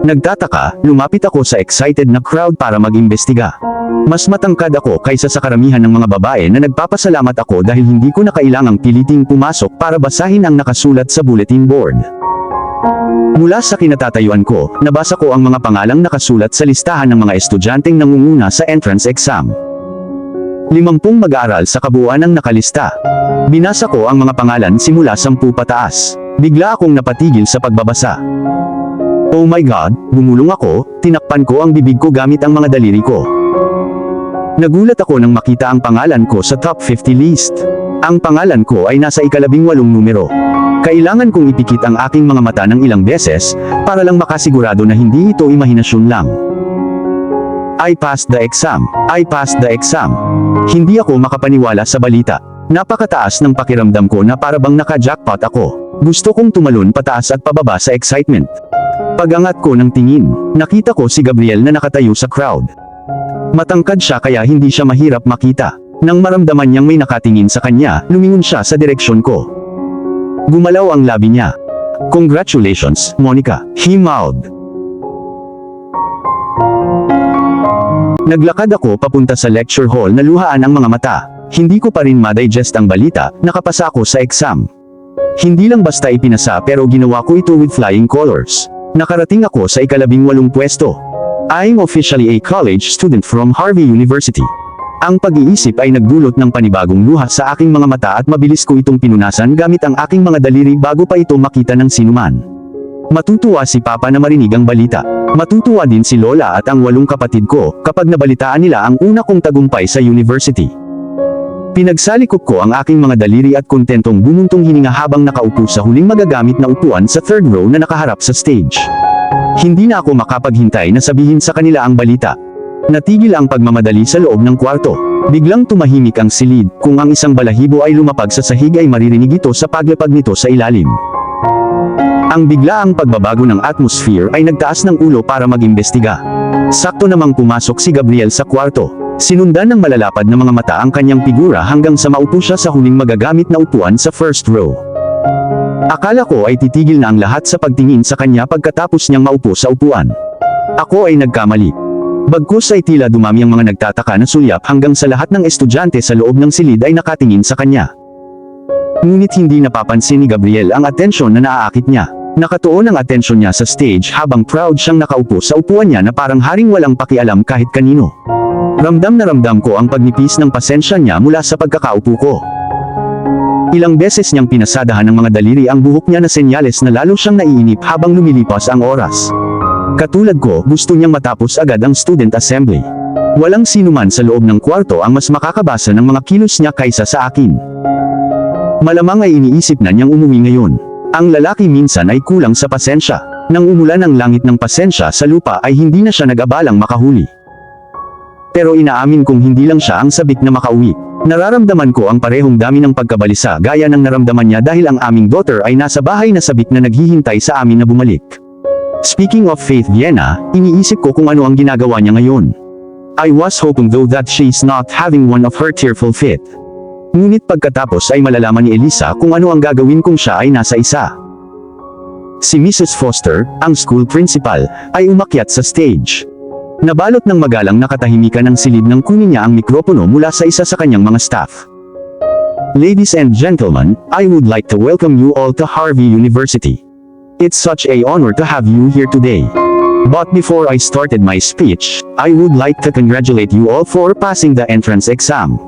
A: Nagtataka, lumapit ako sa excited na crowd para mag-imbestiga. Mas matangkad ako kaysa sa karamihan ng mga babae na nagpapasalamat ako dahil hindi ko na kailangang piliting pumasok para basahin ang nakasulat sa bulletin board. Mula sa kinatatayuan ko, nabasa ko ang mga pangalang nakasulat sa listahan ng mga estudyanteng nangunguna sa entrance exam. 50 mag-aaral sa kabuuan ang nakalista. Binasa ko ang mga pangalan simula 10 pataas. Bigla akong napatigil sa pagbabasa. Oh my God, bumulong ako, tinakpan ko ang bibig ko gamit ang mga daliri ko. Nagulat ako nang makita ang pangalan ko sa top 50 list. Ang pangalan ko ay nasa ika-18 numero. Kailangan kong ipikit ang aking mga mata ng ilang beses, para lang makasigurado na hindi ito imahinasyon lang. I passed the exam. I passed the exam. Hindi ako makapaniwala sa balita. Napakataas ng pakiramdam ko na para bang naka-jackpot ako. Gusto kong tumalon pataas at pababa sa excitement. Pag-angat ko ng tingin, nakita ko si Gabriel na nakatayo sa crowd. Matangkad siya kaya hindi siya mahirap makita. Nang maramdaman niyang may nakatingin sa kanya, lumingon siya sa direksyon ko. Gumalaw ang labi niya. Congratulations, Monica, he mouthed. Naglakad ako papunta sa lecture hall na luhaan ang mga mata. Hindi ko pa rin ma-digest ang balita, nakapasa ako sa exam. Hindi lang basta ipinasa pero ginawa ko ito with flying colors. Nakarating ako sa ika-18 pwesto. I'm officially a college student from Harvey University. Ang pag-iisip ay nagdulot ng panibagong luha sa aking mga mata at mabilis ko itong pinunasan gamit ang aking mga daliri bago pa ito makita ng sinuman. Matutuwa si Papa na marinig ang balita. Matutuwa din si Lola at ang 8 kapatid ko kapag nabalitaan nila ang una kong tagumpay sa university. Pinagsalikop ko ang aking mga daliri at kontentong bumuntong hininga habang nakaupo sa huling magagamit na upuan sa third row na nakaharap sa stage. Hindi na ako makapaghintay na sabihin sa kanila ang balita. Natigil ang pagmamadali sa loob ng kwarto. Biglang tumahimik ang silid, kung ang isang balahibo ay lumapag sa sahig ay maririnig ito sa paglapag nito sa ilalim. Ang biglaang pagbabago ng atmosphere ay nagtaas ng ulo para mag-imbestiga. Sakto namang pumasok si Gabriel sa kwarto. Sinundan ng malalapad na mga mata ang kanyang figura hanggang sa maupo siya sa huling magagamit na upuan sa first row. Akala ko ay titigil na ang lahat sa pagtingin sa kanya pagkatapos niyang maupo sa upuan. Ako ay nagkamali. Bagkus ay tila dumami ang mga nagtataka na sulyap hanggang sa lahat ng estudyante sa loob ng silid ay nakatingin sa kanya. Ngunit hindi napapansin ni Gabriel ang atensyon na naaakit niya. Nakatuon ang atensyon niya sa stage habang proud siyang nakaupo sa upuan niya na parang haring walang pakialam kahit kanino. Ramdam na ramdam ko ang pagnipis ng pasensya niya mula sa pagkakaupo ko. Ilang beses niyang pinasadahan ng mga daliri ang buhok niya na senyales na lalo siyang naiinip habang lumilipas ang oras. Katulad ko, gusto niyang matapos agad ang student assembly. Walang sinuman sa loob ng kwarto ang mas makakabasa ng mga kilos niya kaysa sa akin. Malamang ay iniisip na niyang umuwi ngayon. Ang lalaki minsan ay kulang sa pasensya. Nang umulan ang langit ng pasensya sa lupa ay hindi na siya nag-abalang makahuli. Pero inaamin kong hindi lang siya ang sabik na makauwi. Nararamdaman ko ang parehong dami ng pagkabalisa gaya ng naramdaman niya dahil ang aming daughter ay nasa bahay na sabik na naghihintay sa amin na bumalik. Speaking of Faith Vienna, iniisip ko kung ano ang ginagawa niya ngayon. I was hoping though that she's not having one of her tearful fit. Ngunit pagkatapos ay malalaman ni Elisa kung ano ang gagawin kung siya ay nasa isa. Si Mrs. Foster, ang school principal, ay umakyat sa stage. Nabalot ng magalang na katahimikan ng silid nang kunin niya ang mikropono mula sa isa sa kanyang mga staff. Ladies and gentlemen, I would like to welcome you all to Harvey University. It's such an honor to have you here today. But before I started my speech, I would like to congratulate you all for passing the entrance exam.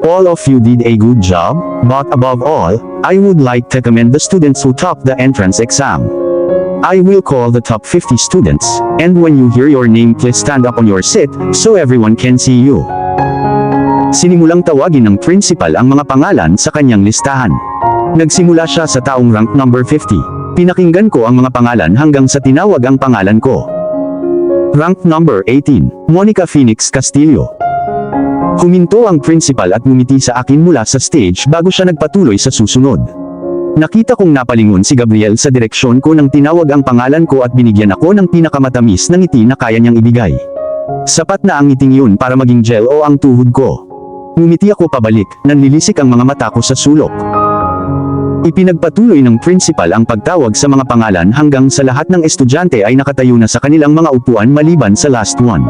A: All of you did a good job, but above all, I would like to commend the students who topped the entrance exam. I will call the top 50 students, and when you hear your name please stand up on your seat, so everyone can see you. Sinimulang tawagin ng principal ang mga pangalan sa kanyang listahan. Nagsimula siya sa taong rank number 50. Pinakinggan ko ang mga pangalan hanggang sa tinawag ang pangalan ko. Rank number 18, Monica Phoenix Castillo. Huminto ang principal at ngumiti sa akin mula sa stage bago siya nagpatuloy sa susunod. Nakita kong napalingon si Gabriel sa direksyon ko nang tinawag ang pangalan ko at binigyan ako ng pinakamatamis na ngiti na kaya niyang ibigay. Sapat na ang ngiting yun para maging gel o ang tuhod ko. Ngumiti ako pabalik, nanlilisik ang mga mata ko sa sulok. Ipinagpatuloy ng principal ang pagtawag sa mga pangalan hanggang sa lahat ng estudyante ay nakatayo na sa kanilang mga upuan maliban sa last one.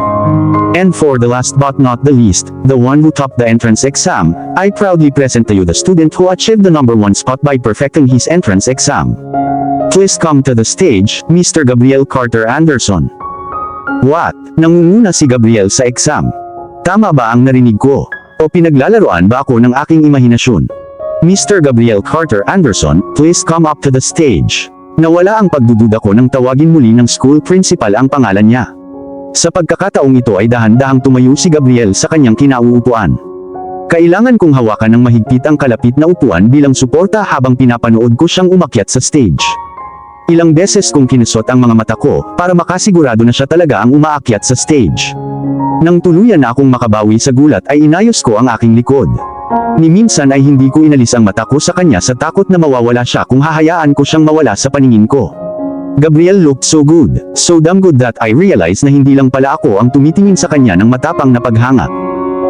A: And for the last but not the least, the one who topped the entrance exam, I proudly present to you the student who achieved the number 1 spot by perfecting his entrance exam. Please come to the stage, Mr. Gabriel Carter Anderson. What? Nangunguna si Gabriel sa exam. Tama ba ang narinig ko? O pinaglalaroan ba ako ng aking imahinasyon? Mr. Gabriel Carter Anderson, please come up to the stage. Nawala ang pagdududa ko nang tawagin muli ng school principal ang pangalan niya. Sa pagkakataong ito ay dahan-dahang tumayo si Gabriel sa kanyang kinauupuan. Kailangan kong hawakan ng mahigpit ang kalapit na upuan bilang suporta habang pinapanood ko siyang umakyat sa stage. Ilang beses kong kinusot ang mga mata ko para makasigurado na siya talaga ang umaakyat sa stage. Nang tuluyan na akong makabawi sa gulat ay inayos ko ang aking likod. Ni minsan ay hindi ko inalis ang mata ko sa kanya sa takot na mawawala siya kung hahayaan ko siyang mawala sa paningin ko. Gabriel looked so good, so damn good that I realized na hindi lang pala ako ang tumitingin sa kanya ng matapang na paghanga.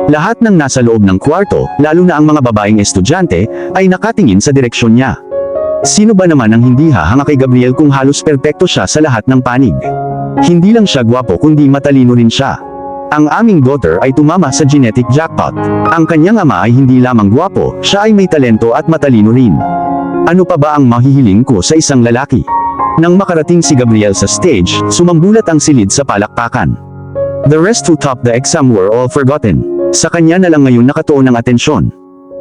A: Lahat ng nasa loob ng kwarto, lalo na ang mga babaeng estudyante, ay nakatingin sa direksyon niya. Sino ba naman ang hindi hahanga kay Gabriel kung halos perpekto siya sa lahat ng panig? Hindi lang siya gwapo kundi matalino rin siya. Ang aming daughter ay tumama sa genetic jackpot. Ang kanyang ama ay hindi lamang gwapo, siya ay may talento at matalino rin. Ano pa ba ang mahihiling ko sa isang lalaki? Nang makarating si Gabriel sa stage, sumambulat ang silid sa palakpakan. The rest who topped the exam were all forgotten. Sa kanya na lang ngayon nakatuon ang atensyon.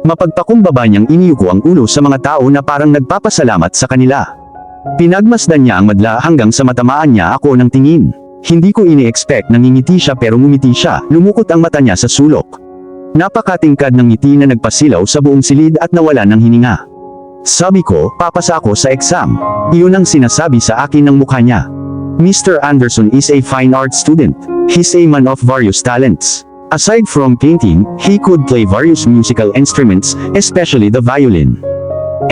A: Mapagpakumbaba niyang iniyuko ang ulo sa mga tao na parang nagpapasalamat sa kanila. Pinagmasdan niya ang madla hanggang sa matamaan niya ako ng tingin. Hindi ko ini-expect na ngingiti siya pero ngumiti siya, lumukot ang mata niya sa sulok. Napakatingkad ng ngiti na nagpasilaw sa buong silid at nawala ng hininga. Sabi ko, papasa ako sa exam. Iyon ang sinasabi sa akin ng mukha niya. Mr. Anderson is a fine art student. He's a man of various talents. Aside from painting, he could play various musical instruments, especially the violin.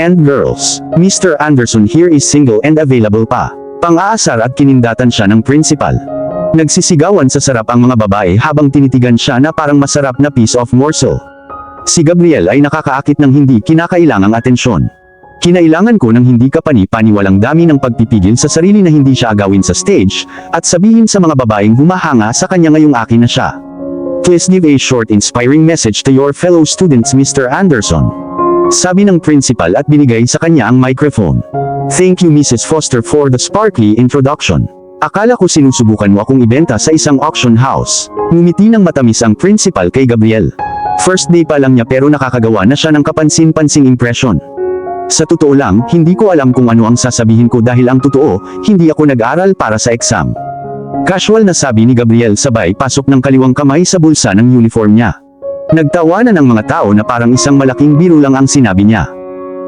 A: And girls, Mr. Anderson here is single and available pa. Pang-aasar at kinindatan siya ng principal. Nagsisigawan sa sarap ang mga babae habang tinitigan siya na parang masarap na piece of morsel. Si Gabriel ay nakakaakit ng hindi kinakailangang atensyon. Kinailangan ko ng hindi kapani-pani walang dami ng pagpipigil sa sarili na hindi siya agawin sa stage, at sabihin sa mga babaeng humahanga sa kanya ngayong akin na siya. Please give a short inspiring message to your fellow students, Mr. Anderson. Sabi ng principal at binigay sa kanya ang microphone. Thank you Mrs. Foster for the sparkly introduction. Akala ko sinusubukan mo akong ibenta sa isang auction house. Ngumiti ng matamis ang principal kay Gabriel. First day pa lang niya pero nakakagawa na siya ng kapansin-pansing impression. Sa totoo lang, hindi ko alam kung ano ang sasabihin ko dahil ang totoo, hindi ako nag-aral para sa exam. Casual na sabi ni Gabriel sabay pasok ng kaliwang kamay sa bulsa ng uniform niya. Nagtawanan ng mga tao na parang isang malaking biro lang ang sinabi niya.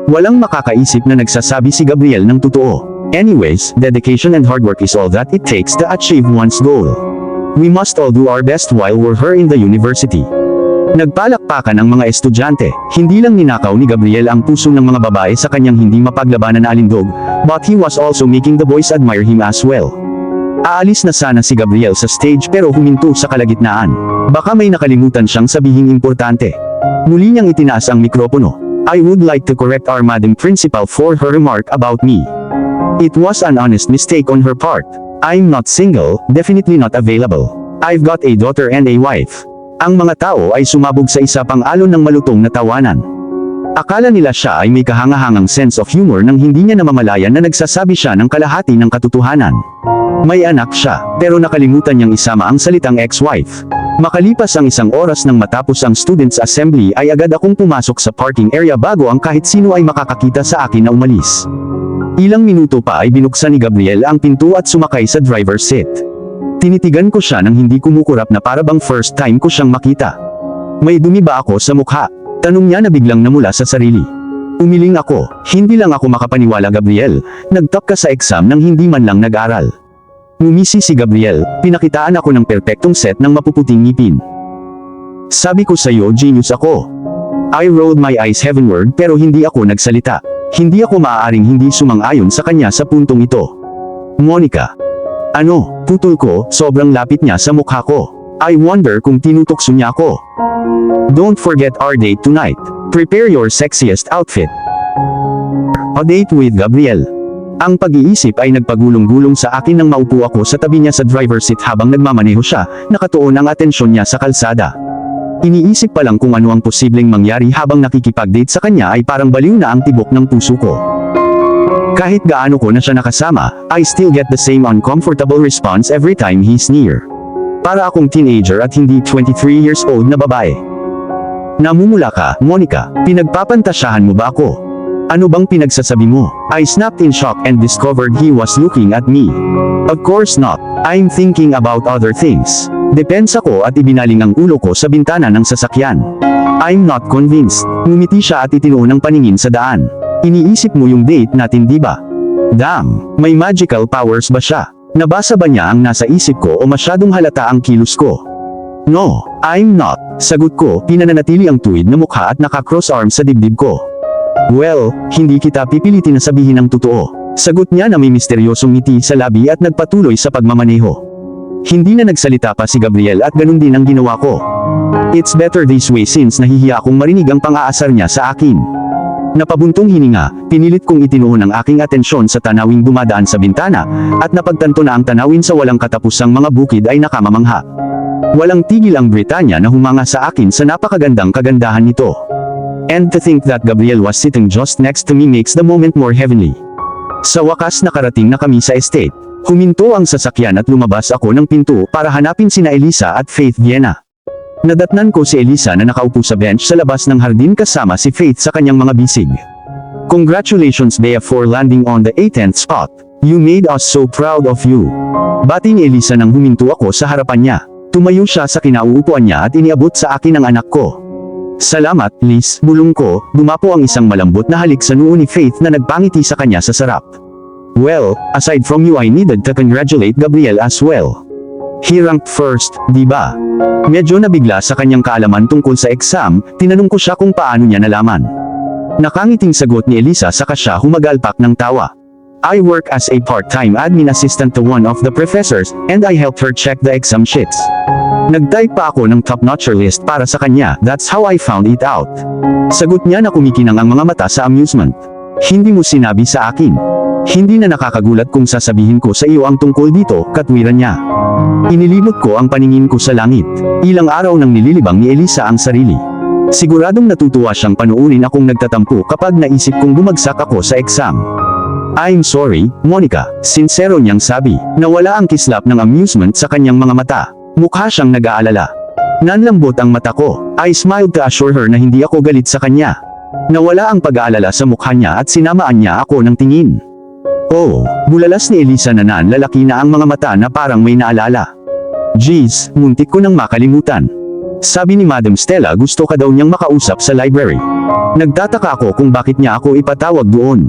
A: Walang makakaisip na nagsasabi si Gabriel ng totoo. Anyways, dedication and hard work is all that it takes to achieve one's goal. We must all do our best while we're here in the university. Nagpalakpakan ang mga estudyante. Hindi lang ninakaw ni Gabriel ang puso ng mga babae sa kanyang hindi mapaglabanan na alindog, but he was also making the boys admire him as well. Aalis na sana si Gabriel sa stage pero huminto sa kalagitnaan. Baka may nakalimutan siyang sabihing importante. Muli niyang itinaas ang mikropono. I would like to correct our Madam Principal for her remark about me. It was an honest mistake on her part. I'm not single, definitely not available. I've got a daughter and a wife. Ang mga tao ay sumabog sa isa pang alon ng malutong na tawanan. Akala nila siya ay may kahangahangang sense of humor nang hindi niya namamalayan na nagsasabi siya ng kalahati ng katotohanan. May anak siya, pero nakalimutan niyang isama ang salitang ex-wife. Makalipas ang isang oras nang matapos ang students' assembly ay agad akong pumasok sa parking area bago ang kahit sino ay makakakita sa akin na umalis. Ilang minuto pa ay binuksan ni Gabriel ang pinto at sumakay sa driver's seat. Tinitigan ko siya nang hindi kumukurap na para bang first time ko siyang makita. May dumi ba ako sa mukha? Tanong niya na biglang namula sa sarili. Umiling ako, hindi lang ako makapaniwala Gabriel, nag-top ka sa exam nang hindi man lang nag-aral. Ngumisi si Gabriel, pinakitaan ako ng perpektong set ng mapuputing ngipin. Sabi ko sa'yo genius ako. I rolled my eyes heavenward pero hindi ako nagsalita. Hindi ako maaaring hindi sumang-ayon sa kanya sa puntong ito. Monica. Ano, putol ko, sobrang lapit niya sa mukha ko. I wonder kung tinutokso niya ako. Don't forget our date tonight. Prepare your sexiest outfit. A date with Gabriel. Ang pag-iisip ay nagpagulong-gulong sa akin nang maupo ako sa tabi niya sa driver's seat habang nagmamaneho siya, nakatuon ang atensyon niya sa kalsada. Iniisip pa lang kung ano ang posibleng mangyari habang nakikipag-date sa kanya ay parang baliw na ang tibok ng puso ko. Kahit gaano ko na siya nakasama, I still get the same uncomfortable response every time he's near. Para akong teenager at hindi 23 years old na babae. Namumula ka, Monica, pinagpapantasyahan mo ba ako? Ano bang pinagsasabi mo? I snapped in shock and discovered he was looking at me. Of course not. I'm thinking about other things. Depensa ko at ibinaling ang ulo ko sa bintana ng sasakyan. I'm not convinced. Ngumiti siya at itinuon ang paningin sa daan. Iniisip mo yung date natin di ba? Damn, may magical powers ba siya? Nabasa ba niya ang nasa isip ko o masyadong halata ang kilos ko? No, I'm not. Sagot ko, pinananatili ang tuwid na mukha at naka-cross arms sa dibdib ko. Well, hindi kita pipilitin na sabihin ang totoo. Sagot niya na may misteryosong ngiti sa labi at nagpatuloy sa pagmamaneho. Hindi na nagsalita pa si Gabriel at ganun din ang ginawa ko. It's better this way since nahihiya akong marinig ang pang-aasar niya sa akin. Napabuntong hininga, pinilit kong itinuon ang aking atensyon sa tanawing dumadaan sa bintana, at napagtanto na ang tanawin sa walang katapusang mga bukid ay nakamamangha. Walang tigil ang Britanya na humanga sa akin sa napakagandang kagandahan nito. And to think that Gabriel was sitting just next to me makes the moment more heavenly. Sa wakas nakarating na kami sa estate. Huminto ang sasakyan at lumabas ako ng pinto para hanapin sina Elisa at Faith Viena. Nadatnan ko si Elisa na nakaupo sa bench sa labas ng hardin kasama si Faith sa kanyang mga bisig. Congratulations Bea for landing on the 18th spot. You made us so proud of you. Bati ni Elisa nang huminto ako sa harapan niya. Tumayo siya sa kinauupuan niya at iniabot sa akin ang anak ko. Salamat, Liz, bulong ko, dumapo ang isang malambot na halik sa noo ni Faith na nagpangiti sa kanya sa sarap. Well, aside from you I needed to congratulate Gabriel as well. He ranked first, di ba? Medyo nabigla sa kanyang kaalaman tungkol sa exam, tinanong ko siya kung paano niya nalaman. Nakangiting sagot ni Elisa saka siya humagalpak ng tawa. I work as a part-time admin assistant to one of the professors, and I helped her check the exam sheets. Nag-type pa ako ng top-notcher list para sa kanya, that's how I found it out. Sagot niya na kumikinang ang mga mata sa amusement. Hindi mo sinabi sa akin. Hindi na nakakagulat kung sasabihin ko sa iyo ang tungkol dito, katwiran niya. Inilimot ko ang paningin ko sa langit. Ilang araw nang nililibang ni Elisa ang sarili. Siguradong natutuwa siyang panuurin akong nagtatampo kapag naisip kong bumagsak ako sa exam. I'm sorry, Monica, sincero niyang sabi. Nawala ang kislap ng amusement sa kanyang mga mata. Mukha siyang nag-aalala. Nanlambot ang mata ko. I smiled to assure her na hindi ako galit sa kanya. Nawala ang pag-aalala sa mukha niya at sinamaan niya ako ng tingin. Oh, bulalas ni Elisa na nanlalaki na ang mga mata na parang may naalala. Jeez, muntik ko nang makalimutan. Sabi ni Madam Stella gusto ka daw niyang makausap sa library. Nagtataka ako kung bakit niya ako ipatawag doon.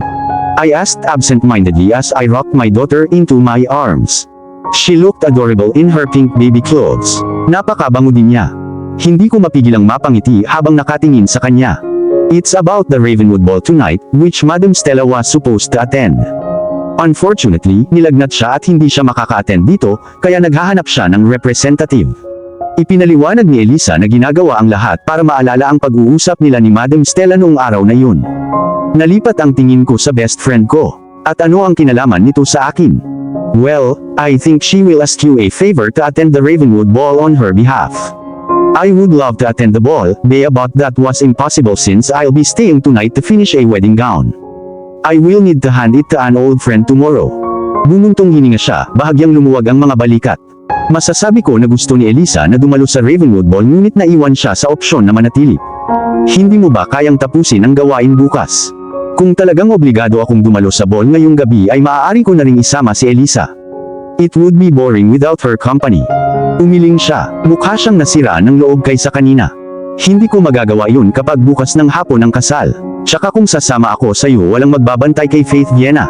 A: I asked absent-mindedly as I rocked my daughter into my arms. She looked adorable in her pink baby clothes. Napakabango din niya. Hindi ko mapigilang mapangiti habang nakatingin sa kanya. It's about the Ravenwood Ball tonight, which Madam Stella was supposed to attend. Unfortunately, nilagnat siya at hindi siya makaka-attend dito, kaya naghahanap siya ng representative. Ipinaliwanag ni Elisa na ginagawa ang lahat para maalala ang pag-uusap nila ni Madam Stella noong araw na yun. Nalipat ang tingin ko sa best friend ko. At ano ang kinalaman nito sa akin? Well, I think she will ask you a favor to attend the Ravenwood Ball on her behalf. I would love to attend the ball, Bea, but that was impossible since I'll be staying tonight to finish a wedding gown. I will need to hand it to an old friend tomorrow. Bumuntong hininga siya, bahagyang lumuwag ang mga balikat. Masasabi ko na gusto ni Elisa na dumalo sa Ravenwood Ball ngunit naiwan siya sa opsyon na manatili. Hindi mo ba kayang tapusin ang gawain bukas? Kung talagang obligado akong dumalo sa ball ngayong gabi ay maaari ko na ring isama si Elisa. It would be boring without her company. Umiling siya, mukha siyang nasiraan ng loob kaysa kanina. Hindi ko magagawa yun kapag bukas ng hapon ang kasal. Tsaka kung sasama ako sa iyo walang magbabantay kay Faith Vienna.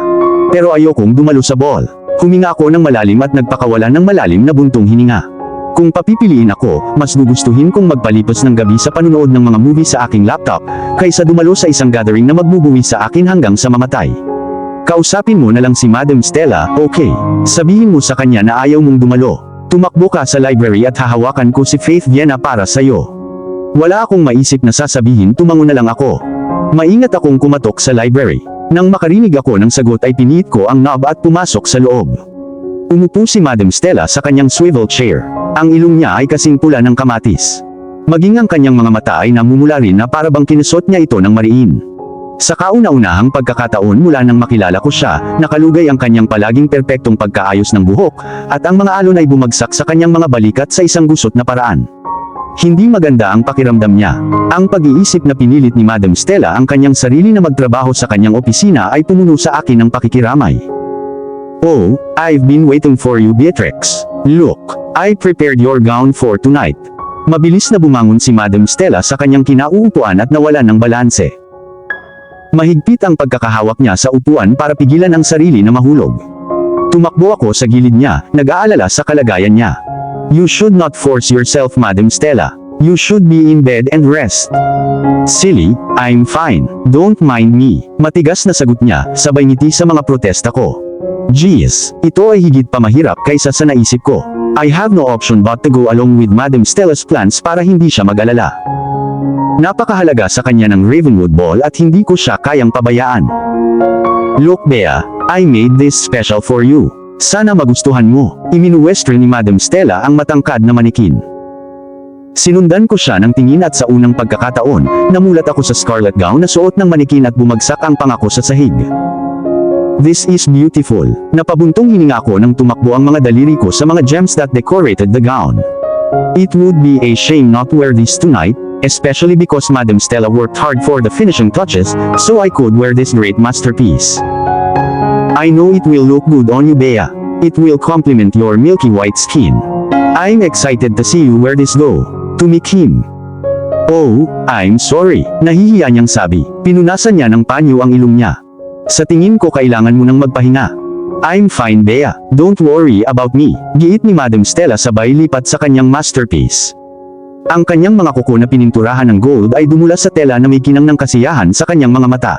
A: Pero ayokong dumalo sa ball. Huminga ako ng malalim at nagpakawala ng malalim na buntong hininga. Kung papipiliin ako, mas gugustuhin kong magpalipas ng gabi sa panunood ng mga movie sa aking laptop, kaysa dumalo sa isang gathering na magbubuwi sa akin hanggang sa mamatay. Kausapin mo na lang si Madam Stella, okay? Sabihin mo sa kanya na ayaw mong dumalo. Tumakbo ka sa library at hahawakan ko si Faith Vienna para sa'yo. Wala akong maisip na sasabihin, tumango na lang ako. Maingat akong kumatok sa library. Nang makarinig ako ng sagot ay piniit ko ang knob at pumasok sa loob. Umupo si Madam Stella sa kanyang swivel chair. Ang ilong niya ay kasing pula ng kamatis. Maging ang kanyang mga mata ay namumula rin na parabang kinusot niya ito ng mariin. Sa kauna-unahang pagkakataon mula nang makilala ko siya, nakalugay ang kanyang palaging perpektong pagkaayos ng buhok, at ang mga alon ay bumagsak sa kanyang mga balikat sa isang gusot na paraan. Hindi maganda ang pakiramdam niya. Ang pag-iisip na pinilit ni Madam Stella ang kanyang sarili na magtrabaho sa kanyang opisina ay pumuno sa akin ng pakikiramay. Oh, I've been waiting for you, Beatrix. Look, I prepared your gown for tonight. Mabilis na bumangon si Madam Stella sa kanyang kinauupuan at nawalan ng balanse. Mahigpit ang pagkakahawak niya sa upuan para pigilan ang sarili na mahulog. Tumakbo ako sa gilid niya, nag-aalala sa kalagayan niya. You should not force yourself, Madam Stella. You should be in bed and rest. Silly, I'm fine. Don't mind me. Matigas na sagot niya, sabay ngiti sa mga protesta ko. Geez, ito ay higit pa mahirap kaysa sa naisip ko. I have no option but to go along with Madam Stella's plans para hindi siya mag-alala. Napakahalaga sa kanya ng Ravenwood Ball at hindi ko siya kayang pabayaan. Look, Bea, I made this special for you. Sana magustuhan mo. Iminuwestro ni Madam Stella ang matangkad na manikin. Sinundan ko siya ng tingin at sa unang pagkakataon, namulat ako sa scarlet gown na suot ng manikin at bumagsak ang pangako sa sahig. This is beautiful. Napabuntong hininga ako nang tumakbo ang mga daliri ko sa mga gems that decorated the gown. It would be a shame not to wear this tonight, especially because Madam Stella worked hard for the finishing touches, so I could wear this great masterpiece. I know it will look good on you, Bea. It will complement your milky white skin. I'm excited to see you wear this go. To me, Kim. Oh, I'm sorry, nahihiya niyang sabi. Pinunasan niya ng panyo ang ilong niya. Sa tingin ko kailangan mo nang magpahinga. I'm fine, Bea. Don't worry about me. Giit ni Madam Stella sabay lipat sa kanyang masterpiece. Ang kanyang mga kuko na pininturahan ng gold ay dumula sa tela na may kinang ng kasiyahan sa kanyang mga mata.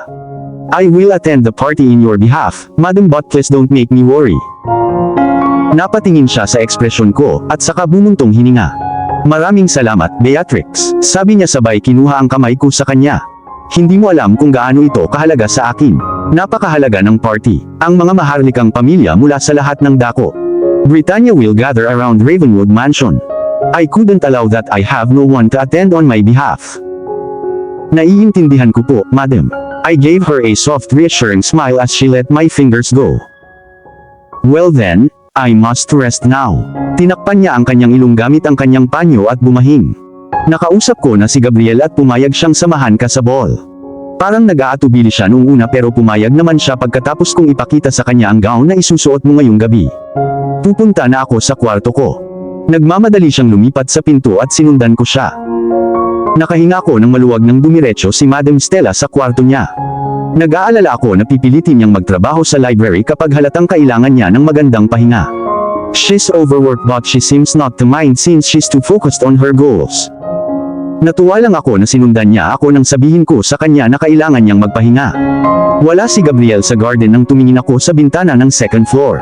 A: I will attend the party in your behalf, Madam, but please don't make me worry. Napatingin siya sa ekspresyon ko at saka bumuntong hininga. Maraming salamat, Beatrix, sabi niya sabay kinuha ang kamay ko sa kanya. Hindi mo alam kung gaano ito kahalaga sa akin. Napakahalaga ng party. Ang mga maharlikang pamilya mula sa lahat ng dako. Britannia will gather around Ravenwood Mansion. I couldn't allow that. I have no one to attend on my behalf. Naiintindihan ko po, Madam. I gave her a soft reassuring smile as she let my fingers go. Well then, I must rest now. Tinakpan niya ang kanyang ilong gamit ang kanyang panyo at bumahing. Nakausap ko na si Gabriel at pumayag siyang samahan ka sa ball. Parang nag-aatubili siya noong una pero pumayag naman siya pagkatapos kong ipakita sa kanya ang gown na isusuot mo ngayong gabi. Pupunta na ako sa kwarto ko. Nagmamadali siyang lumipat sa pinto at sinundan ko siya. Nakahinga ko nang maluwag ng dumiretso si Madam Stella sa kwarto niya. Nag-aalala ako na pipilitin niyang magtrabaho sa library kapag halatang kailangan niya ng magandang pahinga. She's overworked but she seems not to mind since she's too focused on her goals. Natuwa lang ako na sinundan niya ako nang sabihin ko sa kanya na kailangan niyang magpahinga. Wala si Gabriel sa garden nang tumingin ako sa bintana ng second floor.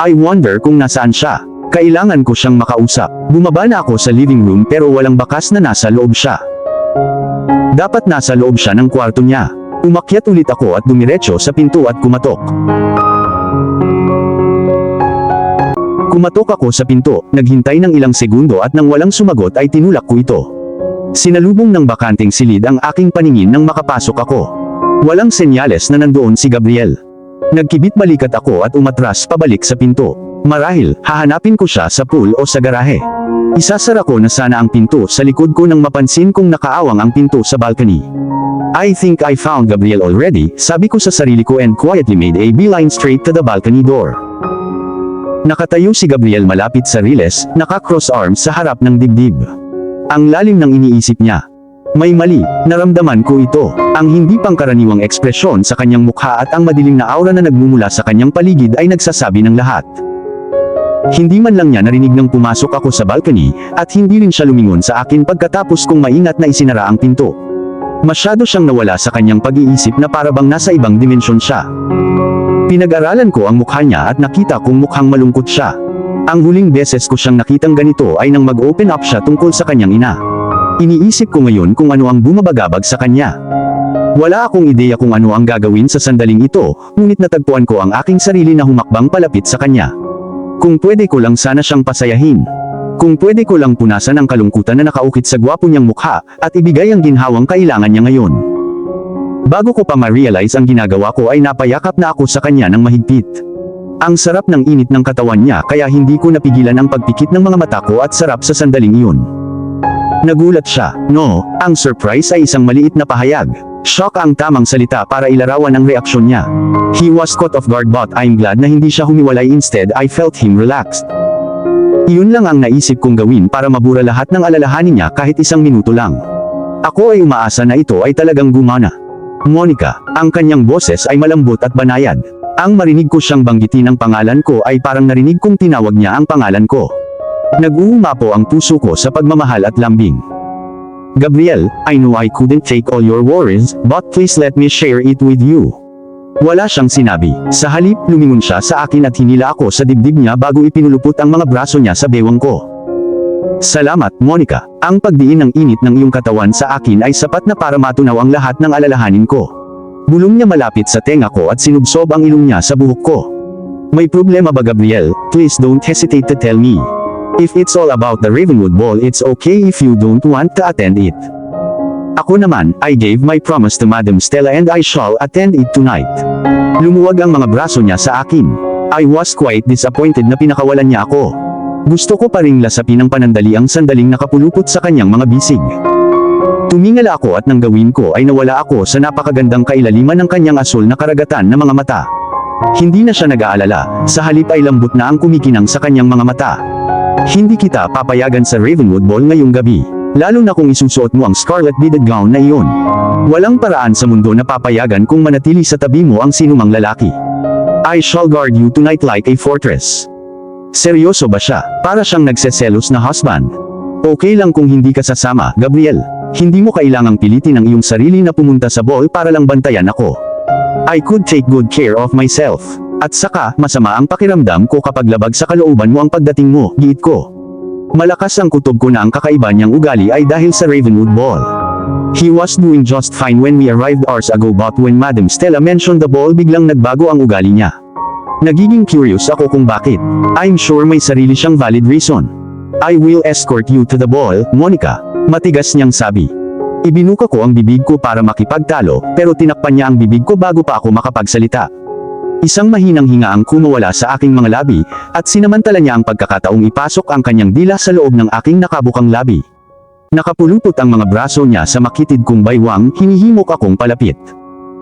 A: I wonder kung nasaan siya. Kailangan ko siyang makausap. Bumaba na ako sa living room pero walang bakas na nasa loob siya. Dapat nasa loob siya ng kwarto niya. Umakyat ulit ako at dumiretso sa pinto at kumatok. Kumatok ako sa pinto, naghintay ng ilang segundo at nang walang sumagot ay tinulak ko ito. Sinalubong ng bakanting silid ang aking paningin nang makapasok ako. Walang senyales na nandoon si Gabriel. Nagkibit balikat ako at umatras pabalik sa pinto. Marahil, hahanapin ko siya sa pool o sa garahe. Isasara ko na sana ang pinto sa likod ko nang mapansin kong nakaawang ang pinto sa balcony. I think I found Gabriel already, sabi ko sa sarili ko and quietly made a beeline straight to the balcony door. Nakatayo si Gabriel malapit sa riles, naka-cross arms sa harap ng dibdib. Ang lalim ng iniisip niya. May mali, naramdaman ko ito, ang hindi pangkaraniwang ekspresyon sa kanyang mukha at ang madilim na aura na nagmumula sa kanyang paligid ay nagsasabi ng lahat. Hindi man lang niya narinig nang pumasok ako sa balcony, at hindi rin siya lumingon sa akin pagkatapos kong maingat na isinara ang pinto. Masyado siyang nawala sa kanyang pag-iisip na parabang nasa ibang dimensyon siya. Pinag-aralan ko ang mukha niya at nakita kong mukhang malungkot siya. Ang huling beses ko siyang nakitang ganito ay nang mag-open up siya tungkol sa kanyang ina. Iniisip ko ngayon kung ano ang bumabagabag sa kanya. Wala akong ideya kung ano ang gagawin sa sandaling ito, ngunit natagpuan ko ang aking sarili na humakbang palapit sa kanya. Kung pwede ko lang sana siyang pasayahin. Kung pwede ko lang punasan ang kalungkutan na nakaukit sa gwapo niyang mukha, at ibigay ang ginhawang kailangan niya ngayon. Bago ko pa ma-realize ang ginagawa ko ay napayakap na ako sa kanya ng mahigpit. Ang sarap ng init ng katawan niya kaya hindi ko napigilan ang pagpikit ng mga mata ko at sarap sa sandaling iyon. Nagulat siya. No, ang surprise ay isang maliit na pahayag. Shock ang tamang salita para ilarawan ang reaksyon niya. He was caught off guard but I'm glad na hindi siya humiwalay, instead I felt him relaxed. Iyon lang ang naisip kong gawin para mabura lahat ng alalahanin niya kahit isang minuto lang. Ako ay umaasa na ito ay talagang gumana. Monica, ang kanyang boses ay malambot at banayad. Ang marinig ko siyang banggitin ang pangalan ko ay parang narinig kong tinawag niya ang pangalan ko. Nag-uumapo ang puso ko sa pagmamahal at lambing. Gabriel, I know I couldn't take all your worries, but please let me share it with you. Wala siyang sinabi. Sa halip, lumingon siya sa akin at hinila ako sa dibdib niya bago ipinulupot ang mga braso niya sa bewang ko. Salamat, Monica. Ang pagdiin ng init ng iyong katawan sa akin ay sapat na para matunaw ang lahat ng alalahanin ko. Bulong niya malapit sa tenga ko at sinubsob ang ilong niya sa buhok ko. May problema ba, Gabriel? Please don't hesitate to tell me. If it's all about the Ravenwood Ball, it's okay if you don't want to attend it. Ako naman, I gave my promise to Madam Stella and I shall attend it tonight. Lumuwag ang mga braso niya sa akin. I was quite disappointed na pinakawalan niya ako. Gusto ko pa ring lasapin ng panandali ang sandaling nakapulupot sa kanyang mga bisig. Tumingala ako at nang gawin ko ay nawala ako sa napakagandang kailaliman ng kanyang asul na karagatan na mga mata. Hindi na siya nag-aalala, sa halip ay lambot na ang kumikinang sa kanyang mga mata. Hindi kita papayagan sa Ravenwood Ball ngayong gabi, lalo na kung isusuot mo ang scarlet beaded gown na iyon. Walang paraan sa mundo na papayagan kung manatili sa tabi mo ang sinumang lalaki. I shall guard you tonight like a fortress. Seryoso ba siya? Para siyang nagseselos na husband. Okay lang kung hindi ka sasama, Gabriel. Hindi mo kailangang pilitin ang iyong sarili na pumunta sa ball para lang bantayan ako. I could take good care of myself. At saka, masama ang pakiramdam ko kapag labag sa kalooban mo ang pagdating mo, giit ko. Malakas ang kutob ko na ang kakaiba niyang ugali ay dahil sa Ravenwood Ball. He was doing just fine when we arrived hours ago, but when Madam Stella mentioned the ball biglang nagbago ang ugali niya. Nagiging curious ako kung bakit. I'm sure may sarili siyang valid reason. I will escort you to the ball, Monica. Matigas niyang sabi. Ibinuka ko ang bibig ko para makipagtalo, pero tinakpan niya ang bibig ko bago pa ako makapagsalita. Isang mahinang hinga ang kumawala sa aking mga labi, at sinamantala niya ang pagkakataong ipasok ang kanyang dila sa loob ng aking nakabukang labi. Nakapulupot ang mga braso niya sa makitid kong baywang, hinihimok akong palapit.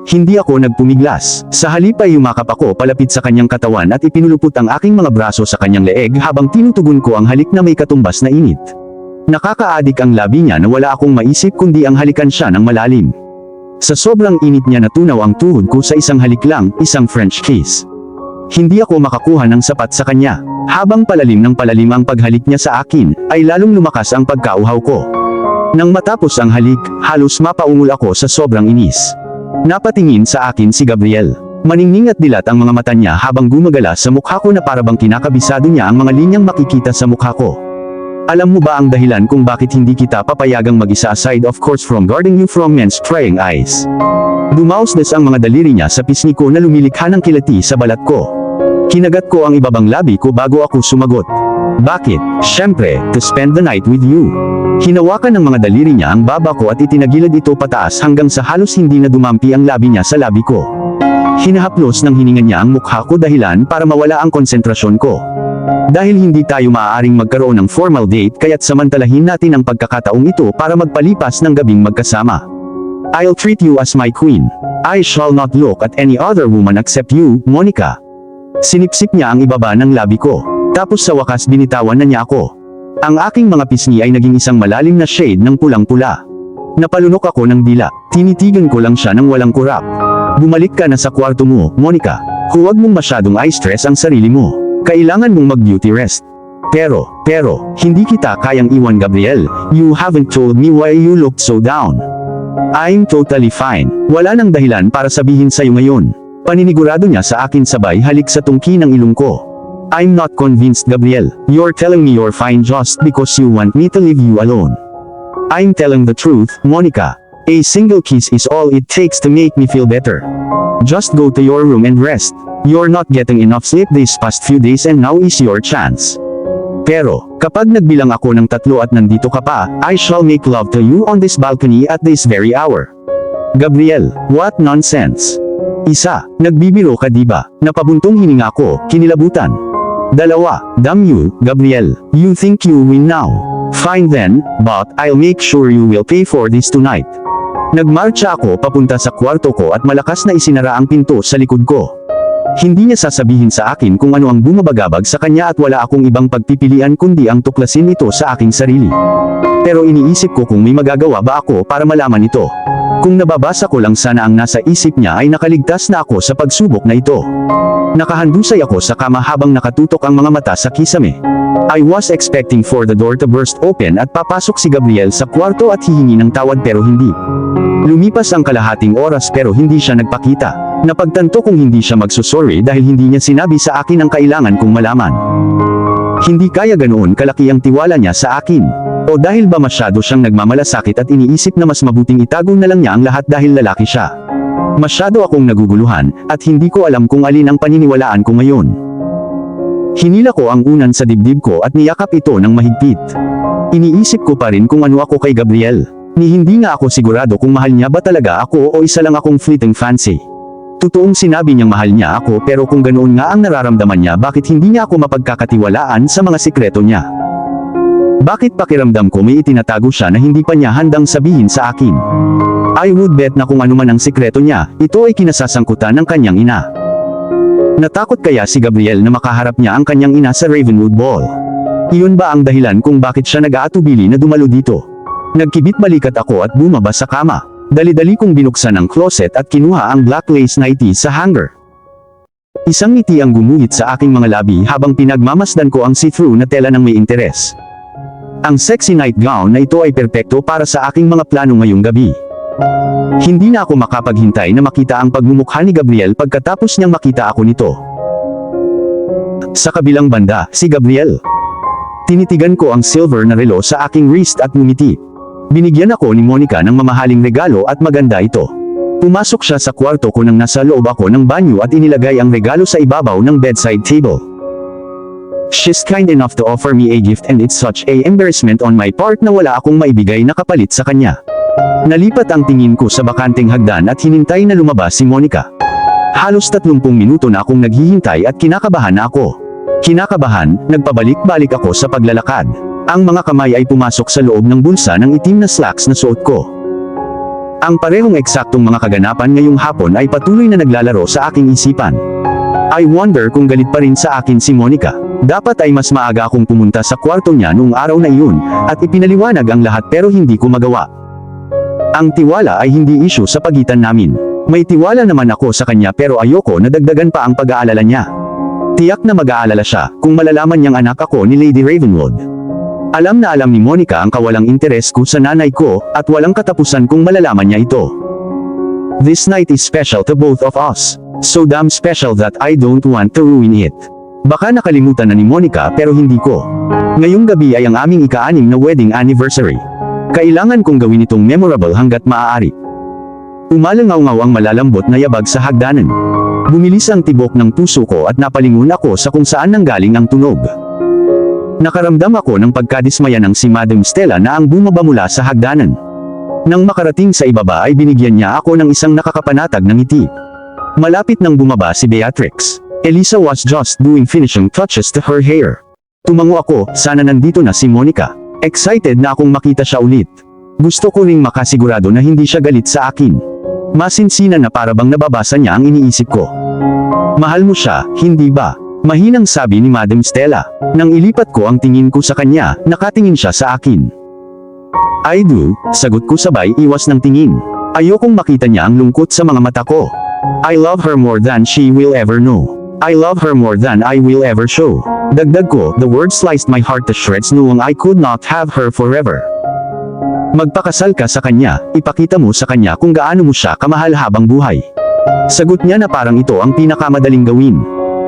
A: Hindi ako nagpumiglas. Sa halip ay yumakap ako palapit sa kanyang katawan at ipinulupot ang aking mga braso sa kanyang leeg habang tinutugon ko ang halik na may katumbas na init. Nakakaadik ang labi niya na wala akong maisip kundi ang halikan siya ng malalim. Sa sobrang init niya natunaw ang tuhod ko sa isang halik lang, isang French kiss. Hindi ako makakuha ng sapat sa kanya. Habang palalim ng palalim ang paghalik niya sa akin, ay lalong lumakas ang pagkauhaw ko. Nang matapos ang halik, halos mapaungol ako sa sobrang inis. Napatingin sa akin si Gabriel. Maningning at dilat ang mga mata niya habang gumagala sa mukha ko na parabang kinakabisado niya ang mga linyang makikita sa mukha ko. Alam mo ba ang dahilan kung bakit hindi kita papayagang mag-isa aside of course from guarding you from men's prying eyes? Dumausdas ang mga daliri niya sa pisngi ko na lumilikha ng kilati sa balat ko. Kinagat ko ang ibabang labi ko bago ako sumagot. Bakit? Siyempre, to spend the night with you. Hinawakan ng mga daliri niya ang baba ko at itinagilid ito pataas hanggang sa halos hindi na dumampi ang labi niya sa labi ko. Hinahaplos ng hininga niya ang mukha ko dahilan para mawala ang konsentrasyon ko. Dahil hindi tayo maaaring magkaroon ng formal date kaya't samantalahin natin ang pagkakataong ito para magpalipas ng gabing magkasama. I'll treat you as my queen. I shall not look at any other woman except you, Monica. Sinipsip niya ang ibaba ng labi ko. Tapos sa wakas binitawan na niya ako. Ang aking mga pisngi ay naging isang malalim na shade ng pulang-pula. Napalunok ako ng dila. Tinitigan ko lang siya ng walang kurap. Bumalik ka na sa kwarto mo, Monica. Huwag mong masyadong i-stress ang sarili mo. Kailangan mong mag-beauty rest. Pero, hindi kita kayang iwan, Gabriel. You haven't told me why you looked so down. I'm totally fine. Wala nang dahilan para sabihin sa'yo ngayon. Paninigurado niya sa akin sabay halik sa tungki ng ilong ko. I'm not convinced, Gabriel. You're telling me you're fine just because you want me to leave you alone. I'm telling the truth, Monica. A single kiss is all it takes to make me feel better. Just go to your room and rest. You're not getting enough sleep these past few days and now is your chance. Pero, kapag nagbilang ako ng 3 at nandito ka pa, I shall make love to you on this balcony at this very hour. Gabriel, what nonsense. 1, nagbibiro ka diba? Napabuntong hininga ko, kinilabutan. 2, damn you, Gabriel, you think you win now. Fine then, but I'll make sure you will pay for this tonight. Nagmarcha ako papunta sa kwarto ko at malakas na isinara ang pinto sa likod ko. Hindi niya sasabihin sa akin kung ano ang bumabagabag sa kanya at wala akong ibang pagpipilian kundi ang tuklasin ito sa aking sarili. Pero iniisip ko kung may magagawa ba ako para malaman ito. Kung nababasa ko lang sana ang nasa isip niya ay nakaligtas na ako sa pagsubok na ito. Nakahandusay ako sa kama habang nakatutok ang mga mata sa kisame. I was expecting for the door to burst open at papasok si Gabriel sa kwarto at hihingi ng tawad pero hindi. Lumipas ang kalahating oras pero hindi siya nagpakita. Napagtanto kong hindi siya magsusorry dahil hindi niya sinabi sa akin ang kailangan kong malaman. Hindi kaya ganoon kalaki ang tiwala niya sa akin. O dahil ba masyado siyang nagmamalasakit at iniisip na mas mabuting itago na lang niya ang lahat dahil lalaki siya. Masyado akong naguguluhan, at hindi ko alam kung alin ang paniniwalaan ko ngayon. Hinila ko ang unan sa dibdib ko at niyakap ito ng mahigpit. Iniisip ko pa rin kung ano ako kay Gabriel. Ni hindi nga ako sigurado kung mahal niya ba talaga ako o isa lang akong fleeting fancy. Totoong sinabi niyang mahal niya ako pero kung ganoon nga ang nararamdaman niya bakit hindi niya ako mapagkakatiwalaan sa mga sikreto niya. Bakit pakiramdam ko may itinatago siya na hindi pa niya handang sabihin sa akin? I would bet na kung ano man ang sikreto niya, ito ay kinasasangkutan ng kanyang ina. Natakot kaya si Gabriel na makaharap niya ang kanyang ina sa Ravenwood Ball? Iyon ba ang dahilan kung bakit siya nag-aatubili na dumalo dito? Nagkibit balikat ako at bumaba sa kama. Dali-dali kong binuksan ang closet at kinuha ang black lace nightie sa hanger. Isang ngiti ang gumuhit sa aking mga labi habang pinagmamasdan ko ang see-through na tela ng may interes. Ang sexy nightgown na ito ay perpekto para sa aking mga plano ngayong gabi. Hindi na ako makapaghintay na makita ang pagmumukha ni Gabriel pagkatapos niyang makita ako nito. Sa kabilang banda, si Gabriel. Tinitigan ko ang silver na relo sa aking wrist at ngumiti. Binigyan ako ni Monica ng mamahaling regalo at maganda ito. Pumasok siya sa kwarto ko nang nasa loob ako ng banyo at inilagay ang regalo sa ibabaw ng bedside table. She's kind enough to offer me a gift and it's such a embarrassment on my part na wala akong maibigay na kapalit sa kanya. Nalipat ang tingin ko sa bakanteng hagdan at hinintay na lumabas si Monica. Halos 30 minuto na akong naghihintay at kinakabahan na ako. Kinakabahan, nagpabalik-balik ako sa paglalakad. Ang mga kamay ay pumasok sa loob ng bulsa ng itim na slacks na suot ko. Ang parehong eksaktong mga kaganapan ngayong hapon ay patuloy na naglalaro sa aking isipan. I wonder kung galit pa rin sa akin si Monica. Dapat ay mas maaga akong pumunta sa kwarto niya noong araw na iyon, at ipinaliwanag ang lahat pero hindi ko magawa. Ang tiwala ay hindi issue sa pagitan namin. May tiwala naman ako sa kanya pero ayoko na dagdagan pa ang pag-aalala niya. Tiyak na mag-aalala siya kung malalaman niyang anak ako ni Lady Ravenwood. Alam na alam ni Monica ang kawalang interes ko sa nanay ko, at walang katapusan kung malalaman niya ito. This night is special to both of us. So damn special that I don't want to ruin it. Baka nakalimutan na ni Monica pero hindi ko. Ngayong gabi ay ang aming ika-6 na wedding anniversary. Kailangan kong gawin itong memorable hanggat maaari. Umalangaw-ngaw ang malalambot na yabag sa hagdanan. Bumilis ang tibok ng puso ko at napalingon ako sa kung saan nanggaling ang tunog. Nakaramdam ako ng pagkadismaya ng si Madam Stella na ang bumaba mula sa hagdanan. Nang makarating sa ibaba ay binigyan niya ako ng isang nakakapanatag na ngiti. Malapit nang bumaba si Beatrix. Elisa was just doing finishing touches to her hair. Tumango ako, sana nandito na si Monica. Excited na akong makita siya ulit. Gusto ko ring makasigurado na hindi siya galit sa akin. Masinsinan na parabang nababasa niya ang iniisip ko. Mahal mo siya, hindi ba? Mahinang sabi ni Madam Stella. Nang ilipat ko ang tingin ko sa kanya, nakatingin siya sa akin. I do, sagot ko sabay iwas ng tingin. Ayokong makita niya ang lungkot sa mga mata ko. I love her more than she will ever know. I love her more than I will ever show. Dagdag ko, the word sliced my heart to shreds knowing I could not have her forever. Magpakasal ka sa kanya, ipakita mo sa kanya kung gaano mo siya kamahal habang buhay. Sagot niya na parang ito ang pinakamadaling gawin.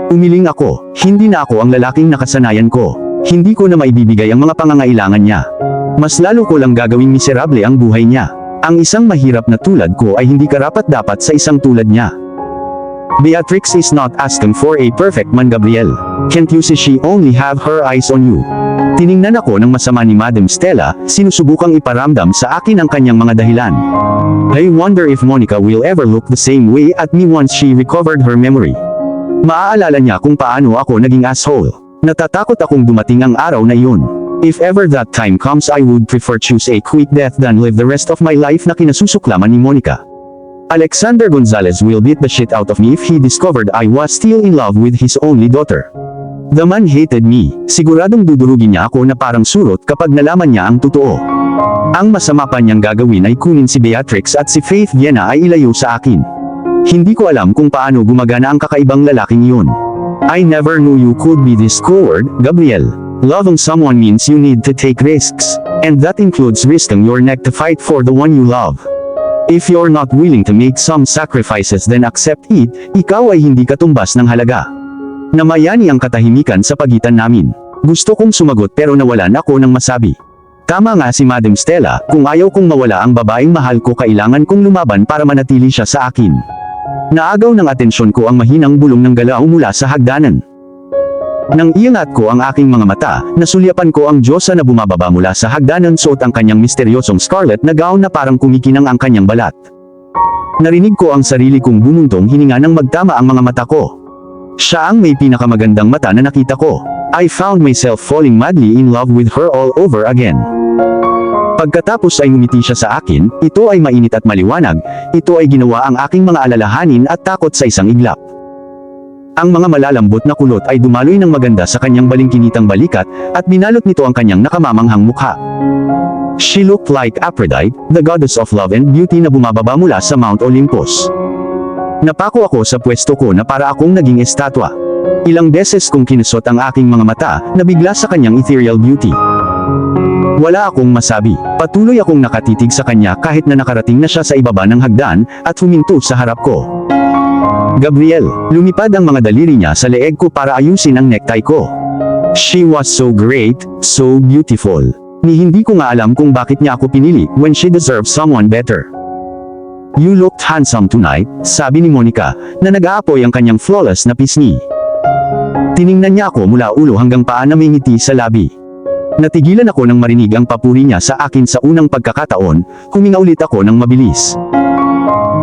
A: Umiling ako, hindi na ako ang lalaking nakasanayan ko. Hindi ko na maibibigay ang mga pangangailangan niya. Mas lalo ko lang gagawing miserable ang buhay niya. Ang isang mahirap na tulad ko ay hindi karapat-dapat sa isang tulad niya. Beatrix is not asking for a perfect man, Gabriel. Can't you see she only have her eyes on you? Tiningnan ako ng masama ni Madam Stella, sinusubukang iparamdam sa akin ang kanyang mga dahilan. I wonder if Monica will ever look the same way at me once she recovered her memory. Maaalala niya kung paano ako naging asshole. Natatakot akong dumating ang araw na iyon. If ever that time comes, I would prefer choose a quick death than live the rest of my life na kinasusuklaman ni Monica. Alexander Gonzalez will beat the shit out of me if he discovered I was still in love with his only daughter. The man hated me. Siguradong dudurugin niya ako na parang surot kapag nalaman niya ang totoo. Ang masama pa niyang gagawin ay kunin si Beatrix at si Faith Viena ay ilayo sa akin. Hindi ko alam kung paano gumagana ang kakaibang lalaking yun. I never knew you could be this coward, Gabriel. Loving someone means you need to take risks, and that includes risking your neck to fight for the one you love. If you're not willing to make some sacrifices then accept it, ikaw ay hindi katumbas ng halaga. Namayani ang katahimikan sa pagitan namin. Gusto kong sumagot pero nawalan ako ng masabi. Tama nga si Madam Stella, kung ayaw kong mawala ang babaeng mahal ko kailangan kong lumaban para manatili siya sa akin. Naagaw ng atensyon ko ang mahinang bulong ng galaw mula sa hagdanan. Nang iangat ko ang aking mga mata, nasulyapan ko ang Diyosa na bumababa mula sa hagdanan suot ang kanyang misteryosong scarlet na gown na parang kumikinang ang kanyang balat. Narinig ko ang sarili kong bumuntong hininga nang magtama ang mga mata ko. Siya ang may pinakamagandang mata na nakita ko. I found myself falling madly in love with her all over again. Pagkatapos ay ngumiti siya sa akin, ito ay mainit at maliwanag, ito ay ginawa ang aking mga alalahanin at takot sa isang iglap. Ang mga malalambot na kulot ay dumaloy ng maganda sa kanyang balingkinitang balikat, at binalot nito ang kanyang nakamamanghang mukha. She looked like Aphrodite, the goddess of love and beauty na bumababa mula sa Mount Olympus. Napako ako sa pwesto ko na para akong naging estatwa. Ilang beses kong kinusot ang aking mga mata, na bigla sa kanyang ethereal beauty. Wala akong masabi. Patuloy akong nakatitig sa kanya kahit na nakarating na siya sa ibaba ng hagdan, at huminto sa harap ko. Gabriel, lumipad ang mga daliri niya sa leeg ko para ayusin ang necktie ko. She was so great, so beautiful. Ni hindi ko nga alam kung bakit niya ako pinili, when she deserved someone better. You looked handsome tonight, sabi ni Monica, na nag-aapoy ang kanyang flawless na pisngi. Tiningnan niya ako mula ulo hanggang paa na may ngiti sa labi. Natigilan ako nang marinig ang papuri niya sa akin sa unang pagkakataon, huminga ulit ako ng mabilis.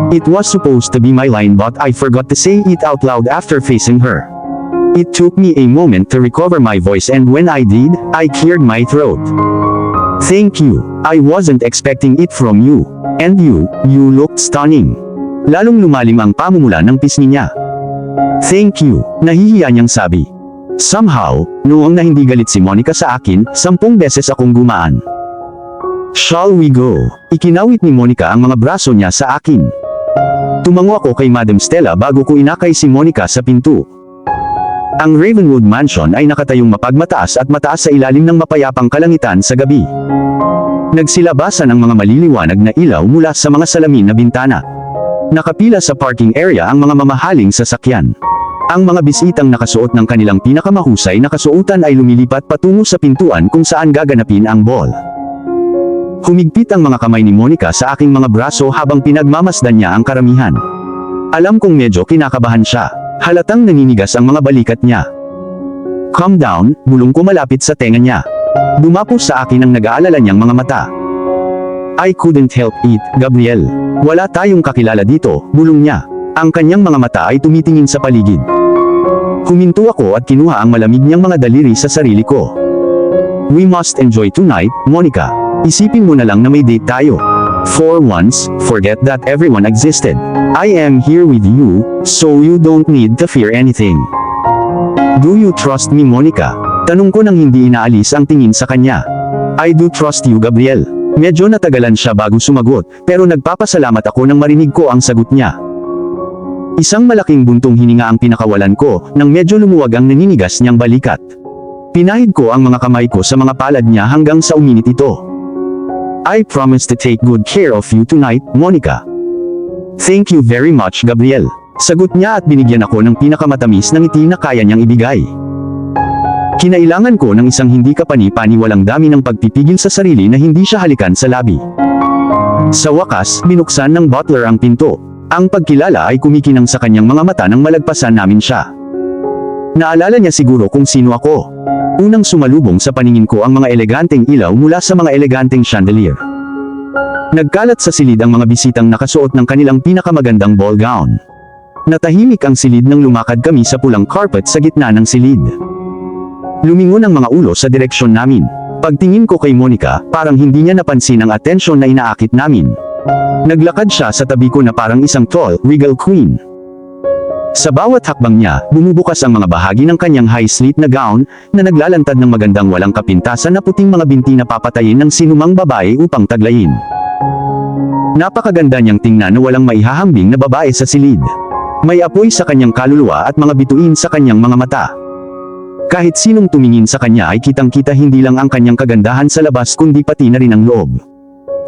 A: It was supposed to be my line but I forgot to say it out loud after facing her. It took me a moment to recover my voice and when I did, I cleared my throat. Thank you, I wasn't expecting it from you. And you looked stunning. Lalong lumalim ang pamumula ng pisngi niya. Thank you, nahihiya niyang sabi. Somehow, noong na hindi galit si Monica sa akin, 10 beses akong gumaan. Shall we go? Ikinawit ni Monica ang mga braso niya sa akin. Tumango ako kay Madam Stella bago ko inakay si Monica sa pinto. Ang Ravenwood Mansion ay nakatayong mapagmataas at mataas sa ilalim ng mapayapang kalangitan sa gabi. Nagsilabasan ang mga maliliwanag na ilaw mula sa mga salamin na bintana. Nakapila sa parking area ang mga mamahaling sasakyan. Ang mga bisitang nakasuot ng kanilang pinakamahusay na kasuotan ay lumilipat patungo sa pintuan kung saan gaganapin ang ball. Humigpit ang mga kamay ni Monica sa aking mga braso habang pinagmamasdan niya ang karamihan. Alam kong medyo kinakabahan siya. Halatang naninigas ang mga balikat niya. Calm down, bulong ko malapit sa tenga niya. Dumapo sa akin ang nag-aalala niyang mga mata. I couldn't help it, Gabriel. Wala tayong kakilala dito, bulong niya. Ang kanyang mga mata ay tumitingin sa paligid. Huminto ako at kinuha ang malamig niyang mga daliri sa sarili ko. We must enjoy tonight, Monica. Isipin mo na lang na may date tayo. For once, forget that everyone existed. I am here with you, so you don't need to fear anything. Do you trust me, Monica? Tanong ko nang hindi inaalis ang tingin sa kanya. I do trust you, Gabriel. Medyo natagalan siya bago sumagot, pero nagpapasalamat ako nang marinig ko ang sagot niya. Isang malaking buntong hininga ang pinakawalan ko, nang medyo lumuwag ang naninigas niyang balikat. Pinahid ko ang mga kamay ko sa mga palad niya hanggang sa uminit ito. I promise to take good care of you tonight, Monica. Thank you very much, Gabriel. Sagot niya at binigyan ako ng pinakamatamis na ngiti na kaya niyang ibigay. Kinailangan ko ng isang hindi kapani-paniwalang dami ng pagpipigil sa sarili na hindi siya halikan sa labi. Sa wakas, binuksan ng butler ang pinto. Ang pagkilala ay kumikinang sa kanyang mga mata nang malagpasan namin siya. Naalala niya siguro kung sino ako. Unang sumalubong sa paningin ko ang mga eleganteng ilaw mula sa mga eleganteng chandelier. Nagkalat sa silid ang mga bisitang nakasuot ng kanilang pinakamagandang ball gown. Natahimik ang silid nang lumakad kami sa pulang carpet sa gitna ng silid. Lumingon ang mga ulo sa direksyon namin. Pagtingin ko kay Monica, parang hindi niya napansin ang atensyon na inaakit namin. Naglakad siya sa tabi ko na parang isang tall, regal queen. Sa bawat hakbang niya, bumubukas ang mga bahagi ng kanyang high-slit na gown, na naglalantad ng magandang walang kapintasan na puting mga binti na papatayin ng sinumang babae upang taglayin. Napakaganda niyang tingnan na walang maihahambing na babae sa silid. May apoy sa kanyang kaluluwa at mga bituin sa kanyang mga mata. Kahit sinong tumingin sa kanya ay kitang-kita hindi lang ang kanyang kagandahan sa labas kundi pati na rin ang loob.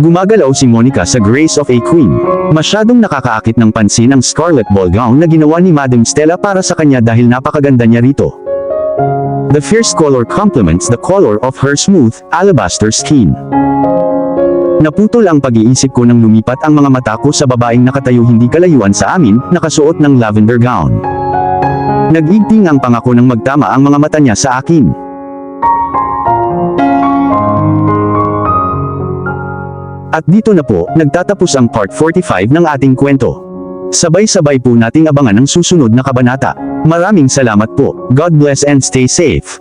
A: Gumagalaw si Monica sa grace of a queen. Masyadong nakakaakit ng pansin ang scarlet ball gown na ginawa ni Madam Stella para sa kanya dahil napakaganda niya rito. The fierce color complements the color of her smooth, alabaster skin. Naputol ang pag-iisip ko nang lumipat ang mga mata ko sa babaeng nakatayo hindi kalayuan sa amin, nakasuot ng lavender gown. Nag-igting ang pangako nang magtama ang mga mata niya sa akin. At dito na po, nagtatapos ang part 45 ng ating kwento. Sabay-sabay po nating abangan ang susunod na kabanata. Maraming salamat po. God bless and stay safe.